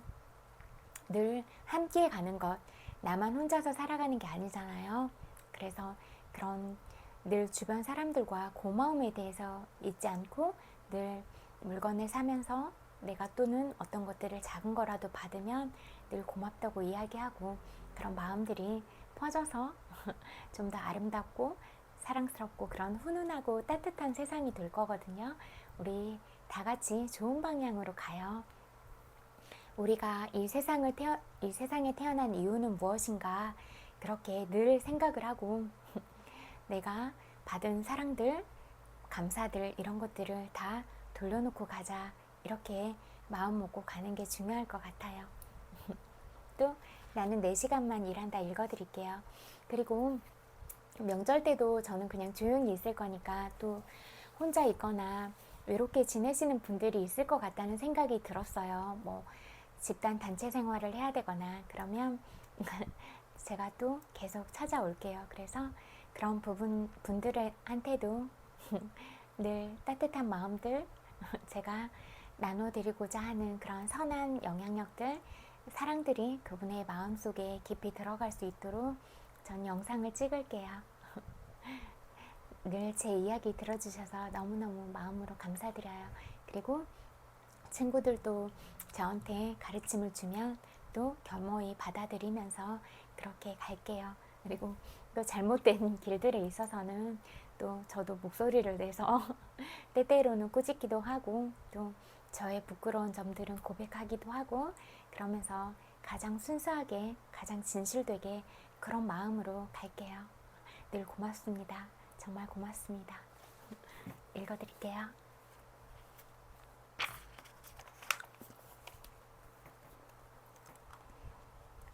늘 함께 가는 것, 나만 혼자서 살아가는 게 아니잖아요. 그래서 그런 늘 주변 사람들과 고마움에 대해서 잊지 않고 늘 물건을 사면서 내가 또는 어떤 것들을 작은 거라도 받으면 늘 고맙다고 이야기하고, 그런 마음들이 퍼져서 좀 더 아름답고 사랑스럽고 그런 훈훈하고 따뜻한 세상이 될 거거든요. 우리 다 같이 좋은 방향으로 가요. 우리가 이 세상에 태어난 이유는 무엇인가, 그렇게 늘 생각을 하고 내가 받은 사랑들, 감사들, 이런 것들을 다 돌려놓고 가자, 이렇게 마음 먹고 가는 게 중요할 것 같아요. 또 나는 4시간만 일한다 읽어드릴게요. 그리고 명절 때도 저는 그냥 조용히 있을 거니까 또 혼자 있거나 외롭게 지내시는 분들이 있을 것 같다는 생각이 들었어요. 뭐 집단 단체 생활을 해야 되거나 그러면 제가 또 계속 찾아올게요. 그래서 그런 분들한테도 늘 따뜻한 마음들 제가 나눠드리고자 하는 그런 선한 영향력들, 사랑들이 그분의 마음속에 깊이 들어갈 수 있도록 전 영상을 찍을게요. 늘 제 이야기 들어주셔서 너무너무 마음으로 감사드려요. 그리고 친구들도 저한테 가르침을 주면 또 겸허히 받아들이면서 그렇게 갈게요. 그리고 또 잘못된 길들에 있어서는 또 저도 목소리를 내서 때때로는 꾸짖기도 하고 또 저의 부끄러운 점들은 고백하기도 하고 그러면서 가장 순수하게 가장 진실되게 그런 마음으로 갈게요. 늘 고맙습니다. 정말 고맙습니다. 읽어드릴게요.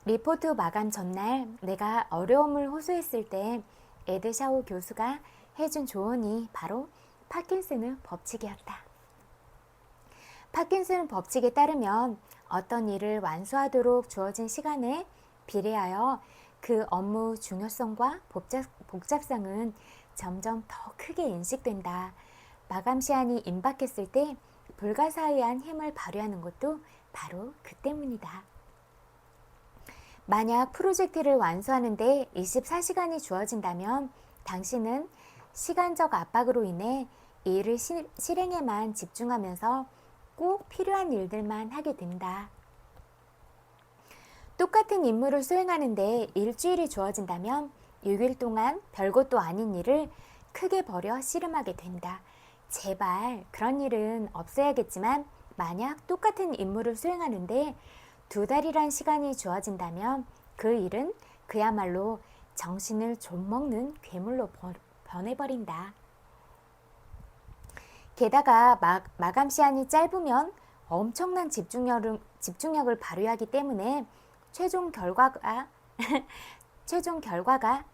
리포트 마감 전날 내가 어려움을 호소했을 때 에드샤오 교수가 해준 조언이 바로 파킨슨의 법칙이었다. 파킨슨 법칙에 따르면 어떤 일을 완수하도록 주어진 시간에 비례하여 그 업무 중요성과 복잡성은 점점 더 크게 인식된다. 마감 시한이 임박했을 때 불가사의한 힘을 발휘하는 것도 바로 그 때문이다. 만약 프로젝트를 완수하는데 24시간이 주어진다면 당신은 시간적 압박으로 인해 일을 실행에만 집중하면서 꼭 필요한 일들만 하게 된다. 똑같은 임무를 수행하는데 일주일이 주어진다면 6일 동안 별것도 아닌 일을 크게 버려 씨름하게 된다. 제발 그런 일은 없어야겠지만 만약 똑같은 임무를 수행하는데 2달이란 시간이 주어진다면 그 일은 그야말로 정신을 좀먹는 괴물로 변해버린다. 게다가 마감 시한이 짧으면 엄청난 집중력을 발휘하기 때문에 최종 결과가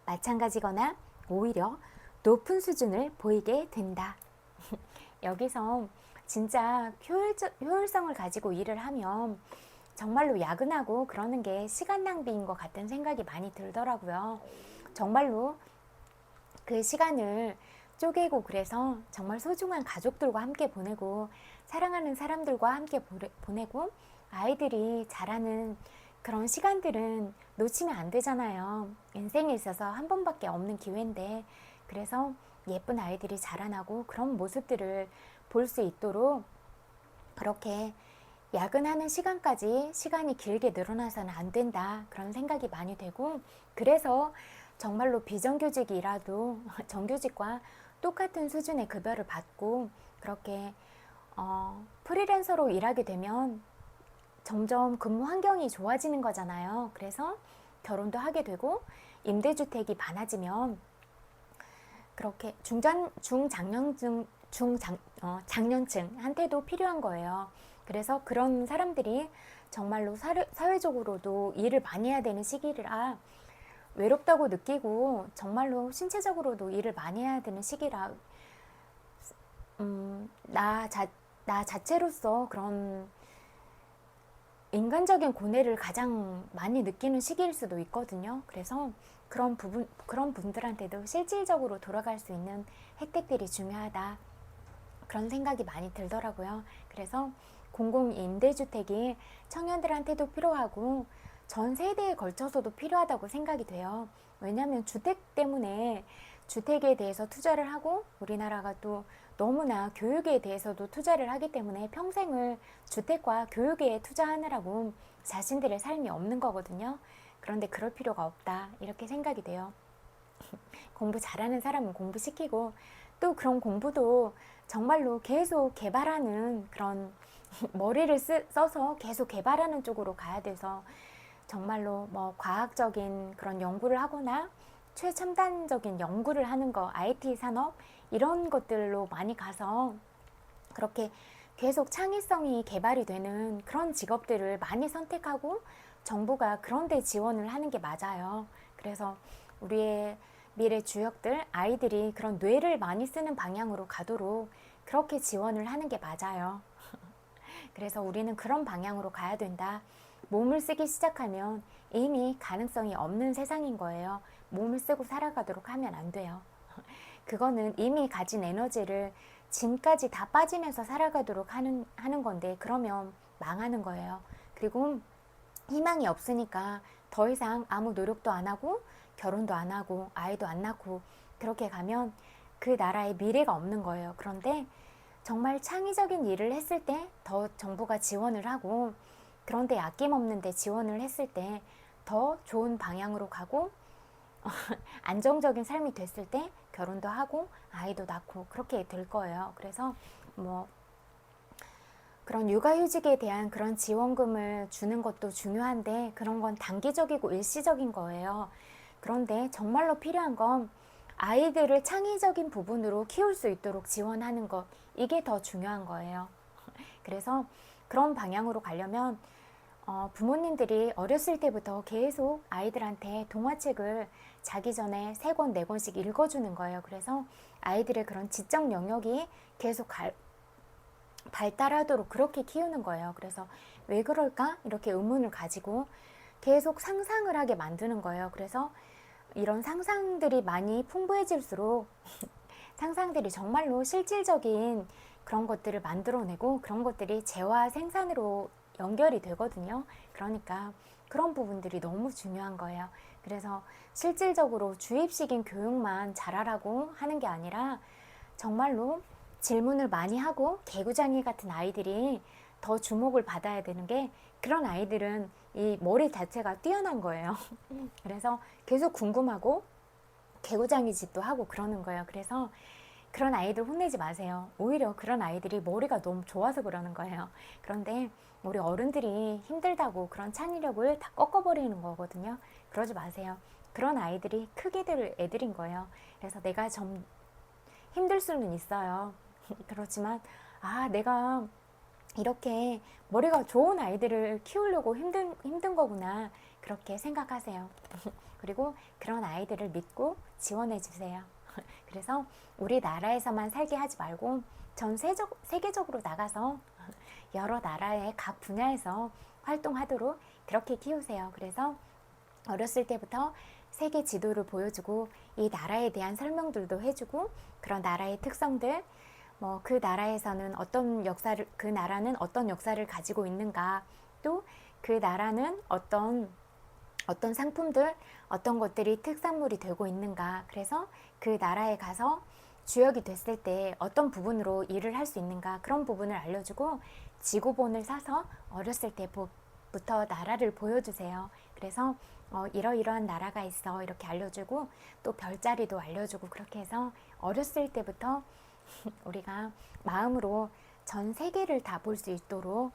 마찬가지거나 오히려 높은 수준을 보이게 된다. 여기서 진짜 효율성을 가지고 일을 하면 정말로 야근하고 그러는 게 시간 낭비인 것 같은 생각이 많이 들더라고요. 정말로 그 시간을 쪼개고 그래서 정말 소중한 가족들과 함께 보내고 사랑하는 사람들과 함께 보내고 아이들이 자라는 그런 시간들은 놓치면 안 되잖아요. 인생에 있어서 한 번밖에 없는 기회인데 그래서 예쁜 아이들이 자라나고 그런 모습들을 볼 수 있도록 그렇게 야근하는 시간까지 시간이 길게 늘어나서는 안 된다 그런 생각이 많이 되고 그래서 정말로 비정규직이라도 정규직과 똑같은 수준의 급여를 받고 그렇게 프리랜서로 일하게 되면 점점 근무 환경이 좋아지는 거잖아요. 그래서 결혼도 하게 되고 임대주택이 많아지면 그렇게 장년층한테도 필요한 거예요. 그래서 그런 사람들이 정말로 사회적으로도 일을 많이 해야 되는 시기라 외롭다고 느끼고 정말로 신체적으로도 일을 많이 해야 되는 시기라 나 자체로서 그런 인간적인 고뇌를 가장 많이 느끼는 시기일 수도 있거든요. 그래서 그런 분들한테도 실질적으로 돌아갈 수 있는 혜택들이 중요하다. 그런 생각이 많이 들더라고요. 그래서 공공임대주택이 청년들한테도 필요하고 전 세대에 걸쳐서도 필요하다고 생각이 돼요. 왜냐하면 주택 때문에 주택에 대해서 투자를 하고 우리나라가 또 너무나 교육에 대해서도 투자를 하기 때문에 평생을 주택과 교육에 투자하느라고 자신들의 삶이 없는 거거든요. 그런데 그럴 필요가 없다 이렇게 생각이 돼요. 공부 잘하는 사람은 공부시키고 또 그런 공부도 정말로 계속 개발하는 그런 머리를 써서 계속 개발하는 쪽으로 가야 돼서 정말로 뭐 과학적인 그런 연구를 하거나 최첨단적인 연구를 하는 거 IT 산업 이런 것들로 많이 가서 그렇게 계속 창의성이 개발이 되는 그런 직업들을 많이 선택하고 정부가 그런 데 지원을 하는 게 맞아요. 그래서 우리의 미래 주역들 아이들이 그런 뇌를 많이 쓰는 방향으로 가도록 그렇게 지원을 하는 게 맞아요. 그래서 우리는 그런 방향으로 가야 된다. 몸을 쓰기 시작하면 이미 가능성이 없는 세상인 거예요. 몸을 쓰고 살아가도록 하면 안 돼요. 그거는 이미 가진 에너지를 진까지 다 빠지면서 살아가도록 하는 건데, 그러면 망하는 거예요. 그리고 희망이 없으니까 더 이상 아무 노력도 안 하고 결혼도 안 하고 아이도 안 낳고 그렇게 가면 그 나라에 미래가 없는 거예요. 그런데 정말 창의적인 일을 했을 때 더 정부가 지원을 하고, 그런데 아낌없는데 지원을 했을 때 더 좋은 방향으로 가고 안정적인 삶이 됐을 때 결혼도 하고 아이도 낳고 그렇게 될 거예요. 그래서 뭐 그런 육아휴직에 대한 그런 지원금을 주는 것도 중요한데, 그런 건 단기적이고 일시적인 거예요. 그런데 정말로 필요한 건 아이들을 창의적인 부분으로 키울 수 있도록 지원하는 것, 이게 더 중요한 거예요. 그래서 그런 방향으로 가려면 부모님들이 어렸을 때부터 계속 아이들한테 동화책을 자기 전에 3권, 4권씩 읽어주는 거예요. 그래서 아이들의 그런 지적 영역이 계속 발달하도록 그렇게 키우는 거예요. 그래서 왜 그럴까? 이렇게 의문을 가지고 계속 상상을 하게 만드는 거예요. 그래서 이런 상상들이 많이 풍부해질수록 상상들이 정말로 실질적인 그런 것들을 만들어내고, 그런 것들이 재화 생산으로 연결이 되거든요. 그러니까 그런 부분들이 너무 중요한 거예요. 그래서 실질적으로 주입식인 교육만 잘하라고 하는 게 아니라, 정말로 질문을 많이 하고 개구장이 같은 아이들이 더 주목을 받아야 되는 게, 그런 아이들은 이 머리 자체가 뛰어난 거예요. 그래서 계속 궁금하고 개구장이 짓도 하고 그러는 거예요. 그래서 그런 아이들 혼내지 마세요. 오히려 그런 아이들이 머리가 너무 좋아서 그러는 거예요. 그런데 우리 어른들이 힘들다고 그런 창의력을 다 꺾어버리는 거거든요. 그러지 마세요. 그런 아이들이 크게 될 애들인 거예요. 그래서 내가 좀 힘들 수는 있어요. 그렇지만 내가 이렇게 머리가 좋은 아이들을 키우려고 힘든 거구나, 그렇게 생각하세요. 그리고 그런 아이들을 믿고 지원해 주세요. 그래서 우리나라에서만 살게 하지 말고 전 세계적으로 나가서 여러 나라의 각 분야에서 활동하도록 그렇게 키우세요. 그래서 어렸을 때부터 세계 지도를 보여주고 이 나라에 대한 설명들도 해주고, 그런 나라의 특성들, 뭐 그 나라에서는 그 나라는 어떤 역사를 가지고 있는가, 또 그 나라는 어떤 상품들, 어떤 것들이 특산물이 되고 있는가, 그래서 그 나라에 가서 주역이 됐을 때 어떤 부분으로 일을 할 수 있는가, 그런 부분을 알려주고, 지구본을 사서 어렸을 때부터 나라를 보여주세요. 그래서 이러이러한 나라가 있어, 이렇게 알려주고, 또 별자리도 알려주고, 그렇게 해서 어렸을 때부터 우리가 마음으로 전 세계를 다 볼 수 있도록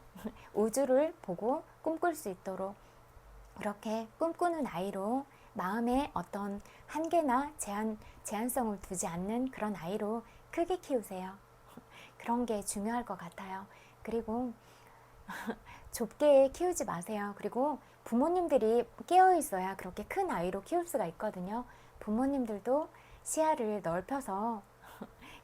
우주를 보고 꿈꿀 수 있도록, 그렇게 꿈꾸는 아이로, 마음에 어떤 한계나 제한성을 두지 않는 그런 아이로 크게 키우세요. 그런 게 중요할 것 같아요. 그리고 좁게 키우지 마세요. 그리고 부모님들이 깨어 있어야 그렇게 큰 아이로 키울 수가 있거든요. 부모님들도 시야를 넓혀서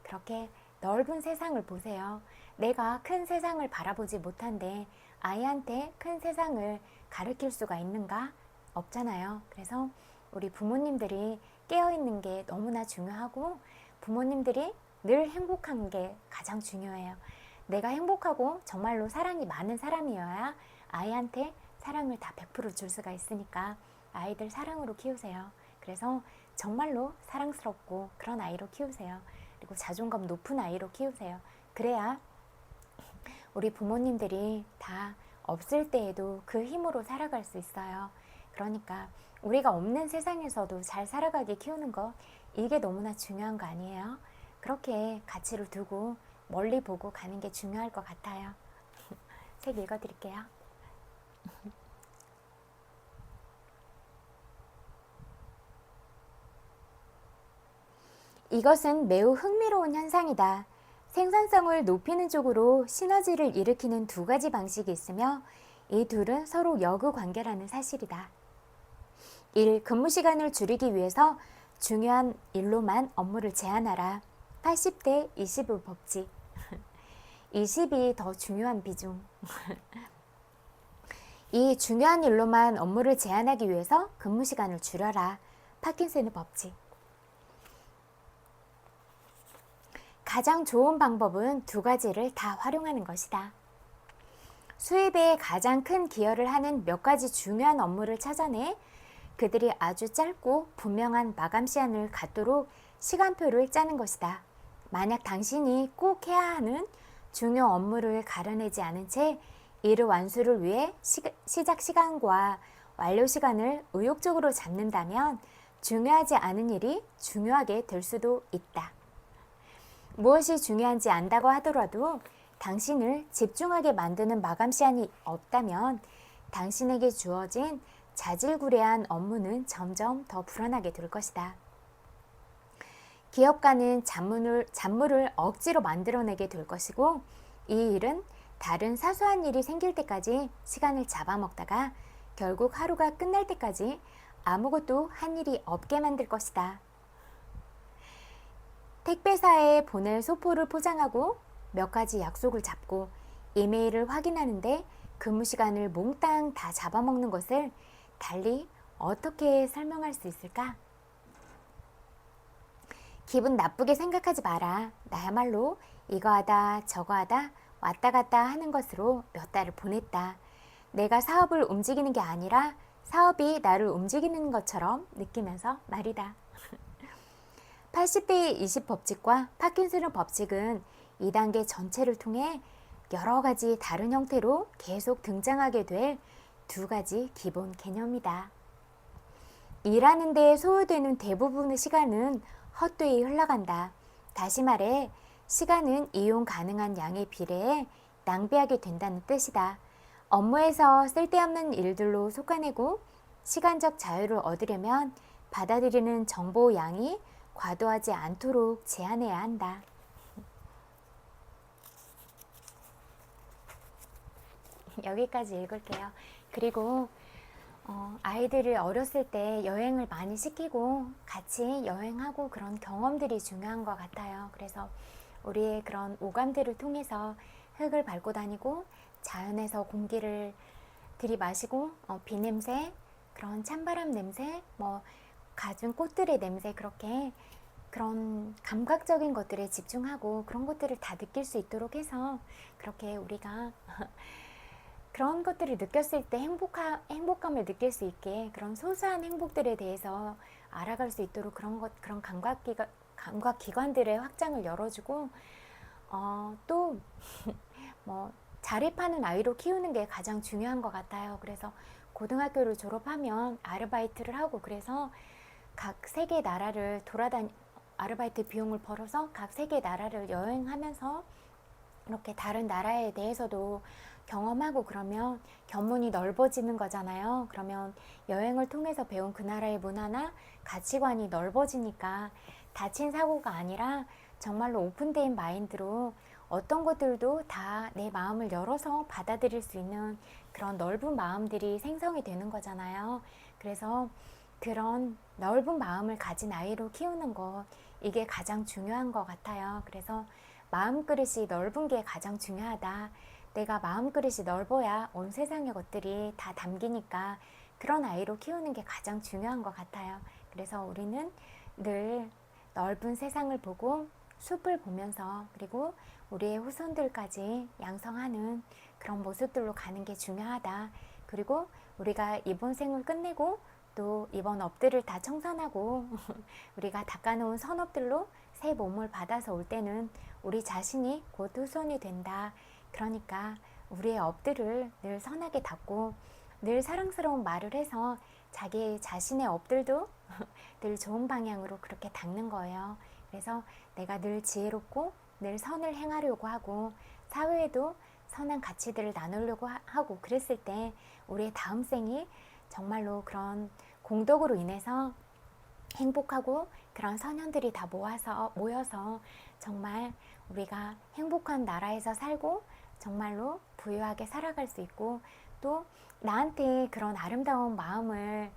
그렇게 넓은 세상을 보세요. 내가 큰 세상을 바라보지 못한데 아이한테 큰 세상을 가르칠 수가 있는가? 없잖아요. 그래서 우리 부모님들이 깨어있는 게 너무나 중요하고, 부모님들이 늘 행복한 게 가장 중요해요. 내가 행복하고 정말로 사랑이 많은 사람이어야 아이한테 사랑을 다 100% 줄 수가 있으니까 아이들 사랑으로 키우세요. 그래서 정말로 사랑스럽고 그런 아이로 키우세요. 그리고 자존감 높은 아이로 키우세요. 그래야 우리 부모님들이 다 없을 때에도 그 힘으로 살아갈 수 있어요. 그러니까 우리가 없는 세상에서도 잘 살아가게 키우는 거, 이게 너무나 중요한 거 아니에요? 그렇게 가치를 두고 멀리 보고 가는 게 중요할 것 같아요. 책 읽어드릴게요. 이것은 매우 흥미로운 현상이다. 생산성을 높이는 쪽으로 시너지를 일으키는 2가지 방식이 있으며, 이 둘은 서로 역의 관계라는 사실이다. 1. 근무 시간을 줄이기 위해서 중요한 일로만 업무를 제한하라. 80대 20의 법칙. 20이 더 중요한 비중. 이 중요한 일로만 업무를 제한하기 위해서 근무 시간을 줄여라. 파킨슨의 법칙. 가장 좋은 방법은 두 가지를 다 활용하는 것이다. 수입에 가장 큰 기여를 하는 몇 가지 중요한 업무를 찾아내 그들이 아주 짧고 분명한 마감 시한을 갖도록 시간표를 짜는 것이다. 만약 당신이 꼭 해야 하는 중요 업무를 가려내지 않은 채 이를 완수를 위해 시작 시간과 완료 시간을 의욕적으로 잡는다면 중요하지 않은 일이 중요하게 될 수도 있다. 무엇이 중요한지 안다고 하더라도 당신을 집중하게 만드는 마감 시한이 없다면 당신에게 주어진 자질구레한 업무는 점점 더 불안하게 될 것이다. 기업가는 잡무를 억지로 만들어내게 될 것이고 이 일은 다른 사소한 일이 생길 때까지 시간을 잡아먹다가 결국 하루가 끝날 때까지 아무것도 한 일이 없게 만들 것이다. 택배사에 보낼 소포를 포장하고 몇 가지 약속을 잡고 이메일을 확인하는데 근무 시간을 몽땅 다 잡아먹는 것을 달리 어떻게 설명할 수 있을까? 기분 나쁘게 생각하지 마라. 나야말로 이거 하다 저거 하다 왔다 갔다 하는 것으로 몇 달을 보냈다. 내가 사업을 움직이는 게 아니라 사업이 나를 움직이는 것처럼 느끼면서 말이다. 80대 20 법칙과 파킨슨의 법칙은 2단계 전체를 통해 여러 가지 다른 형태로 계속 등장하게 될 두 가지 기본 개념이다. 일하는 데 소요되는 대부분의 시간은 헛되이 흘러간다. 다시 말해 시간은 이용 가능한 양에 비례해 낭비하게 된다는 뜻이다. 업무에서 쓸데없는 일들로 솎아내고 시간적 자유를 얻으려면 받아들이는 정보 양이 과도하지 않도록 제한해야 한다. 여기까지 읽을게요. 그리고 아이들을 어렸을 때 여행을 많이 시키고 같이 여행하고 그런 경험들이 중요한 것 같아요. 그래서 우리의 그런 오감들을 통해서 흙을 밟고 다니고 자연에서 공기를 들이마시고 비 냄새, 그런 찬바람 냄새, 가진 꽃들의 냄새, 그렇게 그런 감각적인 것들에 집중하고 그런 것들을 다 느낄 수 있도록 해서 그렇게 우리가 그런 것들을 느꼈을 때 행복감을 느낄 수 있게 그런 소소한 행복들에 대해서 알아갈 수 있도록 그런 감각기관들의 확장을 열어주고 또 자립하는 아이로 키우는 게 가장 중요한 것 같아요. 그래서 고등학교를 졸업하면 아르바이트를 하고 그래서 각 세계 나라를 아르바이트 비용을 벌어서 각 세계 나라를 여행하면서 이렇게 다른 나라에 대해서도 경험하고 그러면 견문이 넓어지는 거잖아요. 그러면 여행을 통해서 배운 그 나라의 문화나 가치관이 넓어지니까 닫힌 사고가 아니라 정말로 오픈된 마인드로 어떤 것들도 다 내 마음을 열어서 받아들일 수 있는 그런 넓은 마음들이 생성이 되는 거잖아요. 그래서 그런 넓은 마음을 가진 아이로 키우는 것, 이게 가장 중요한 것 같아요. 그래서 마음그릇이 넓은 게 가장 중요하다. 내가 마음그릇이 넓어야 온 세상의 것들이 다 담기니까 그런 아이로 키우는 게 가장 중요한 것 같아요. 그래서 우리는 늘 넓은 세상을 보고 숲을 보면서 그리고 우리의 후손들까지 양성하는 그런 모습들로 가는 게 중요하다. 그리고 우리가 이번 생을 끝내고 또 이번 업들을 다 청산하고 우리가 닦아놓은 선업들로 새 몸을 받아서 올 때는 우리 자신이 곧 후손이 된다. 그러니까 우리의 업들을 늘 선하게 닦고 늘 사랑스러운 말을 해서 자기 자신의 업들도 늘 좋은 방향으로 그렇게 닦는 거예요. 그래서 내가 늘 지혜롭고 늘 선을 행하려고 하고 사회에도 선한 가치들을 나누려고 하고 그랬을 때 우리의 다음 생이 정말로 그런 공덕으로 인해서 행복하고 그런 선현들이 다 모여서 정말 우리가 행복한 나라에서 살고 정말로 부유하게 살아갈 수 있고 또 나한테 그런 아름다운 마음을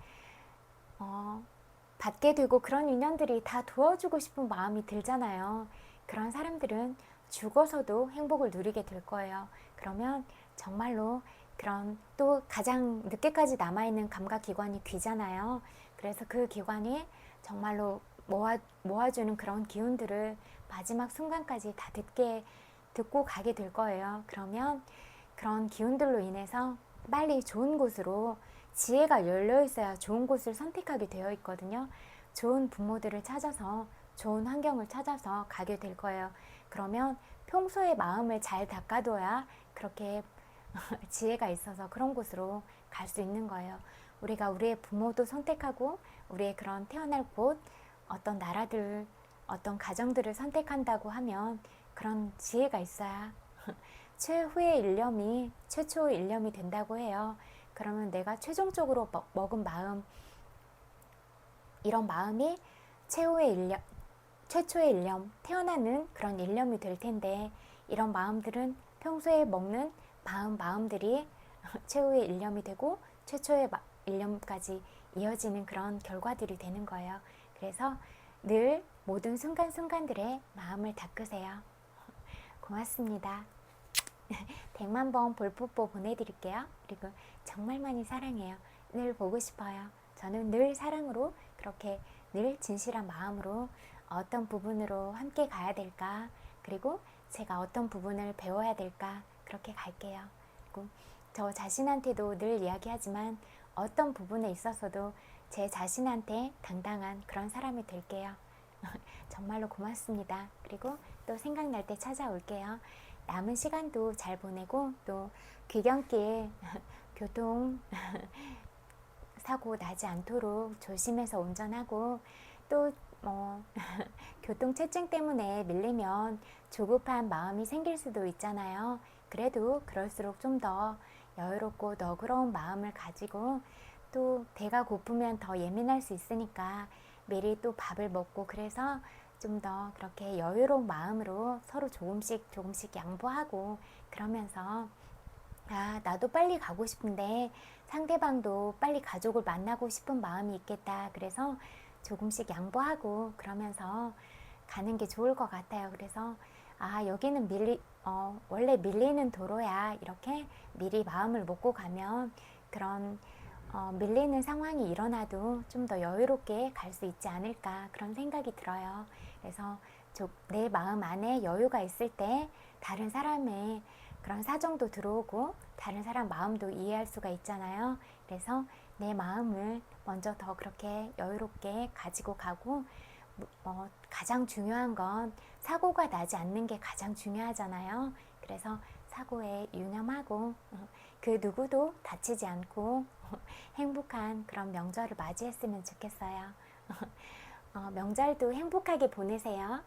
받게 되고 그런 인연들이 다 도와주고 싶은 마음이 들잖아요. 그런 사람들은 죽어서도 행복을 누리게 될 거예요. 그러면 정말로 그런 또 가장 늦게까지 남아있는 감각기관이 귀잖아요. 그래서 그 기관이 정말로 모아주는 그런 기운들을 마지막 순간까지 다 듣고 가게 될 거예요. 그러면 그런 기운들로 인해서 빨리 좋은 곳으로, 지혜가 열려 있어야 좋은 곳을 선택하게 되어 있거든요. 좋은 부모들을 찾아서, 좋은 환경을 찾아서 가게 될 거예요. 그러면 평소에 마음을 잘 닦아둬야 그렇게 지혜가 있어서 그런 곳으로 갈 수 있는 거예요. 우리가 우리의 부모도 선택하고 우리의 그런 태어날 곳, 어떤 나라들, 어떤 가정들을 선택한다고 하면 그런 지혜가 있어야 최후의 일념이 최초의 일념이 된다고 해요. 그러면 내가 최종적으로 먹은 마음, 이런 마음이 최후의 일념, 최초의 일념, 태어나는 그런 일념이 될 텐데, 이런 마음들은 평소에 먹는 마음들이 최후의 일념이 되고 최초의 일념까지 이어지는 그런 결과들이 되는 거예요. 그래서 늘 모든 순간순간들의 마음을 닦으세요. 고맙습니다. 100만 번 볼뽀뽀 보내드릴게요. 그리고 정말 많이 사랑해요. 늘 보고 싶어요. 저는 늘 사랑으로, 그렇게 늘 진실한 마음으로 어떤 부분으로 함께 가야 될까, 그리고 제가 어떤 부분을 배워야 될까, 그렇게 갈게요. 그리고 저 자신한테도 늘 이야기하지만 어떤 부분에 있어서도 제 자신한테 당당한 그런 사람이 될게요. 정말로 고맙습니다. 그리고 또 생각날 때 찾아올게요. 남은 시간도 잘 보내고, 또 귀경길 교통 사고 나지 않도록 조심해서 운전하고, 또 교통체증 때문에 밀리면 조급한 마음이 생길 수도 있잖아요. 그래도 그럴수록 좀 더 여유롭고 너그러운 마음을 가지고, 또 배가 고프면 더 예민할 수 있으니까 미리 또 밥을 먹고, 그래서 좀 더 그렇게 여유로운 마음으로 서로 조금씩 양보하고, 그러면서 나도 빨리 가고 싶은데 상대방도 빨리 가족을 만나고 싶은 마음이 있겠다. 그래서 조금씩 양보하고 그러면서 가는 게 좋을 것 같아요. 그래서 여기는 원래 밀리는 도로야, 이렇게 미리 마음을 먹고 가면 그런 밀리는 상황이 일어나도 좀 더 여유롭게 갈 수 있지 않을까, 그런 생각이 들어요. 그래서 내 마음 안에 여유가 있을 때 다른 사람의 그런 사정도 들어오고 다른 사람 마음도 이해할 수가 있잖아요. 그래서 내 마음을 먼저 더 그렇게 여유롭게 가지고 가고, 가장 중요한 건 사고가 나지 않는 게 가장 중요하잖아요. 그래서 사고에 유념하고 그 누구도 다치지 않고 행복한 그런 명절을 맞이했으면 좋겠어요. 명절도 행복하게 보내세요.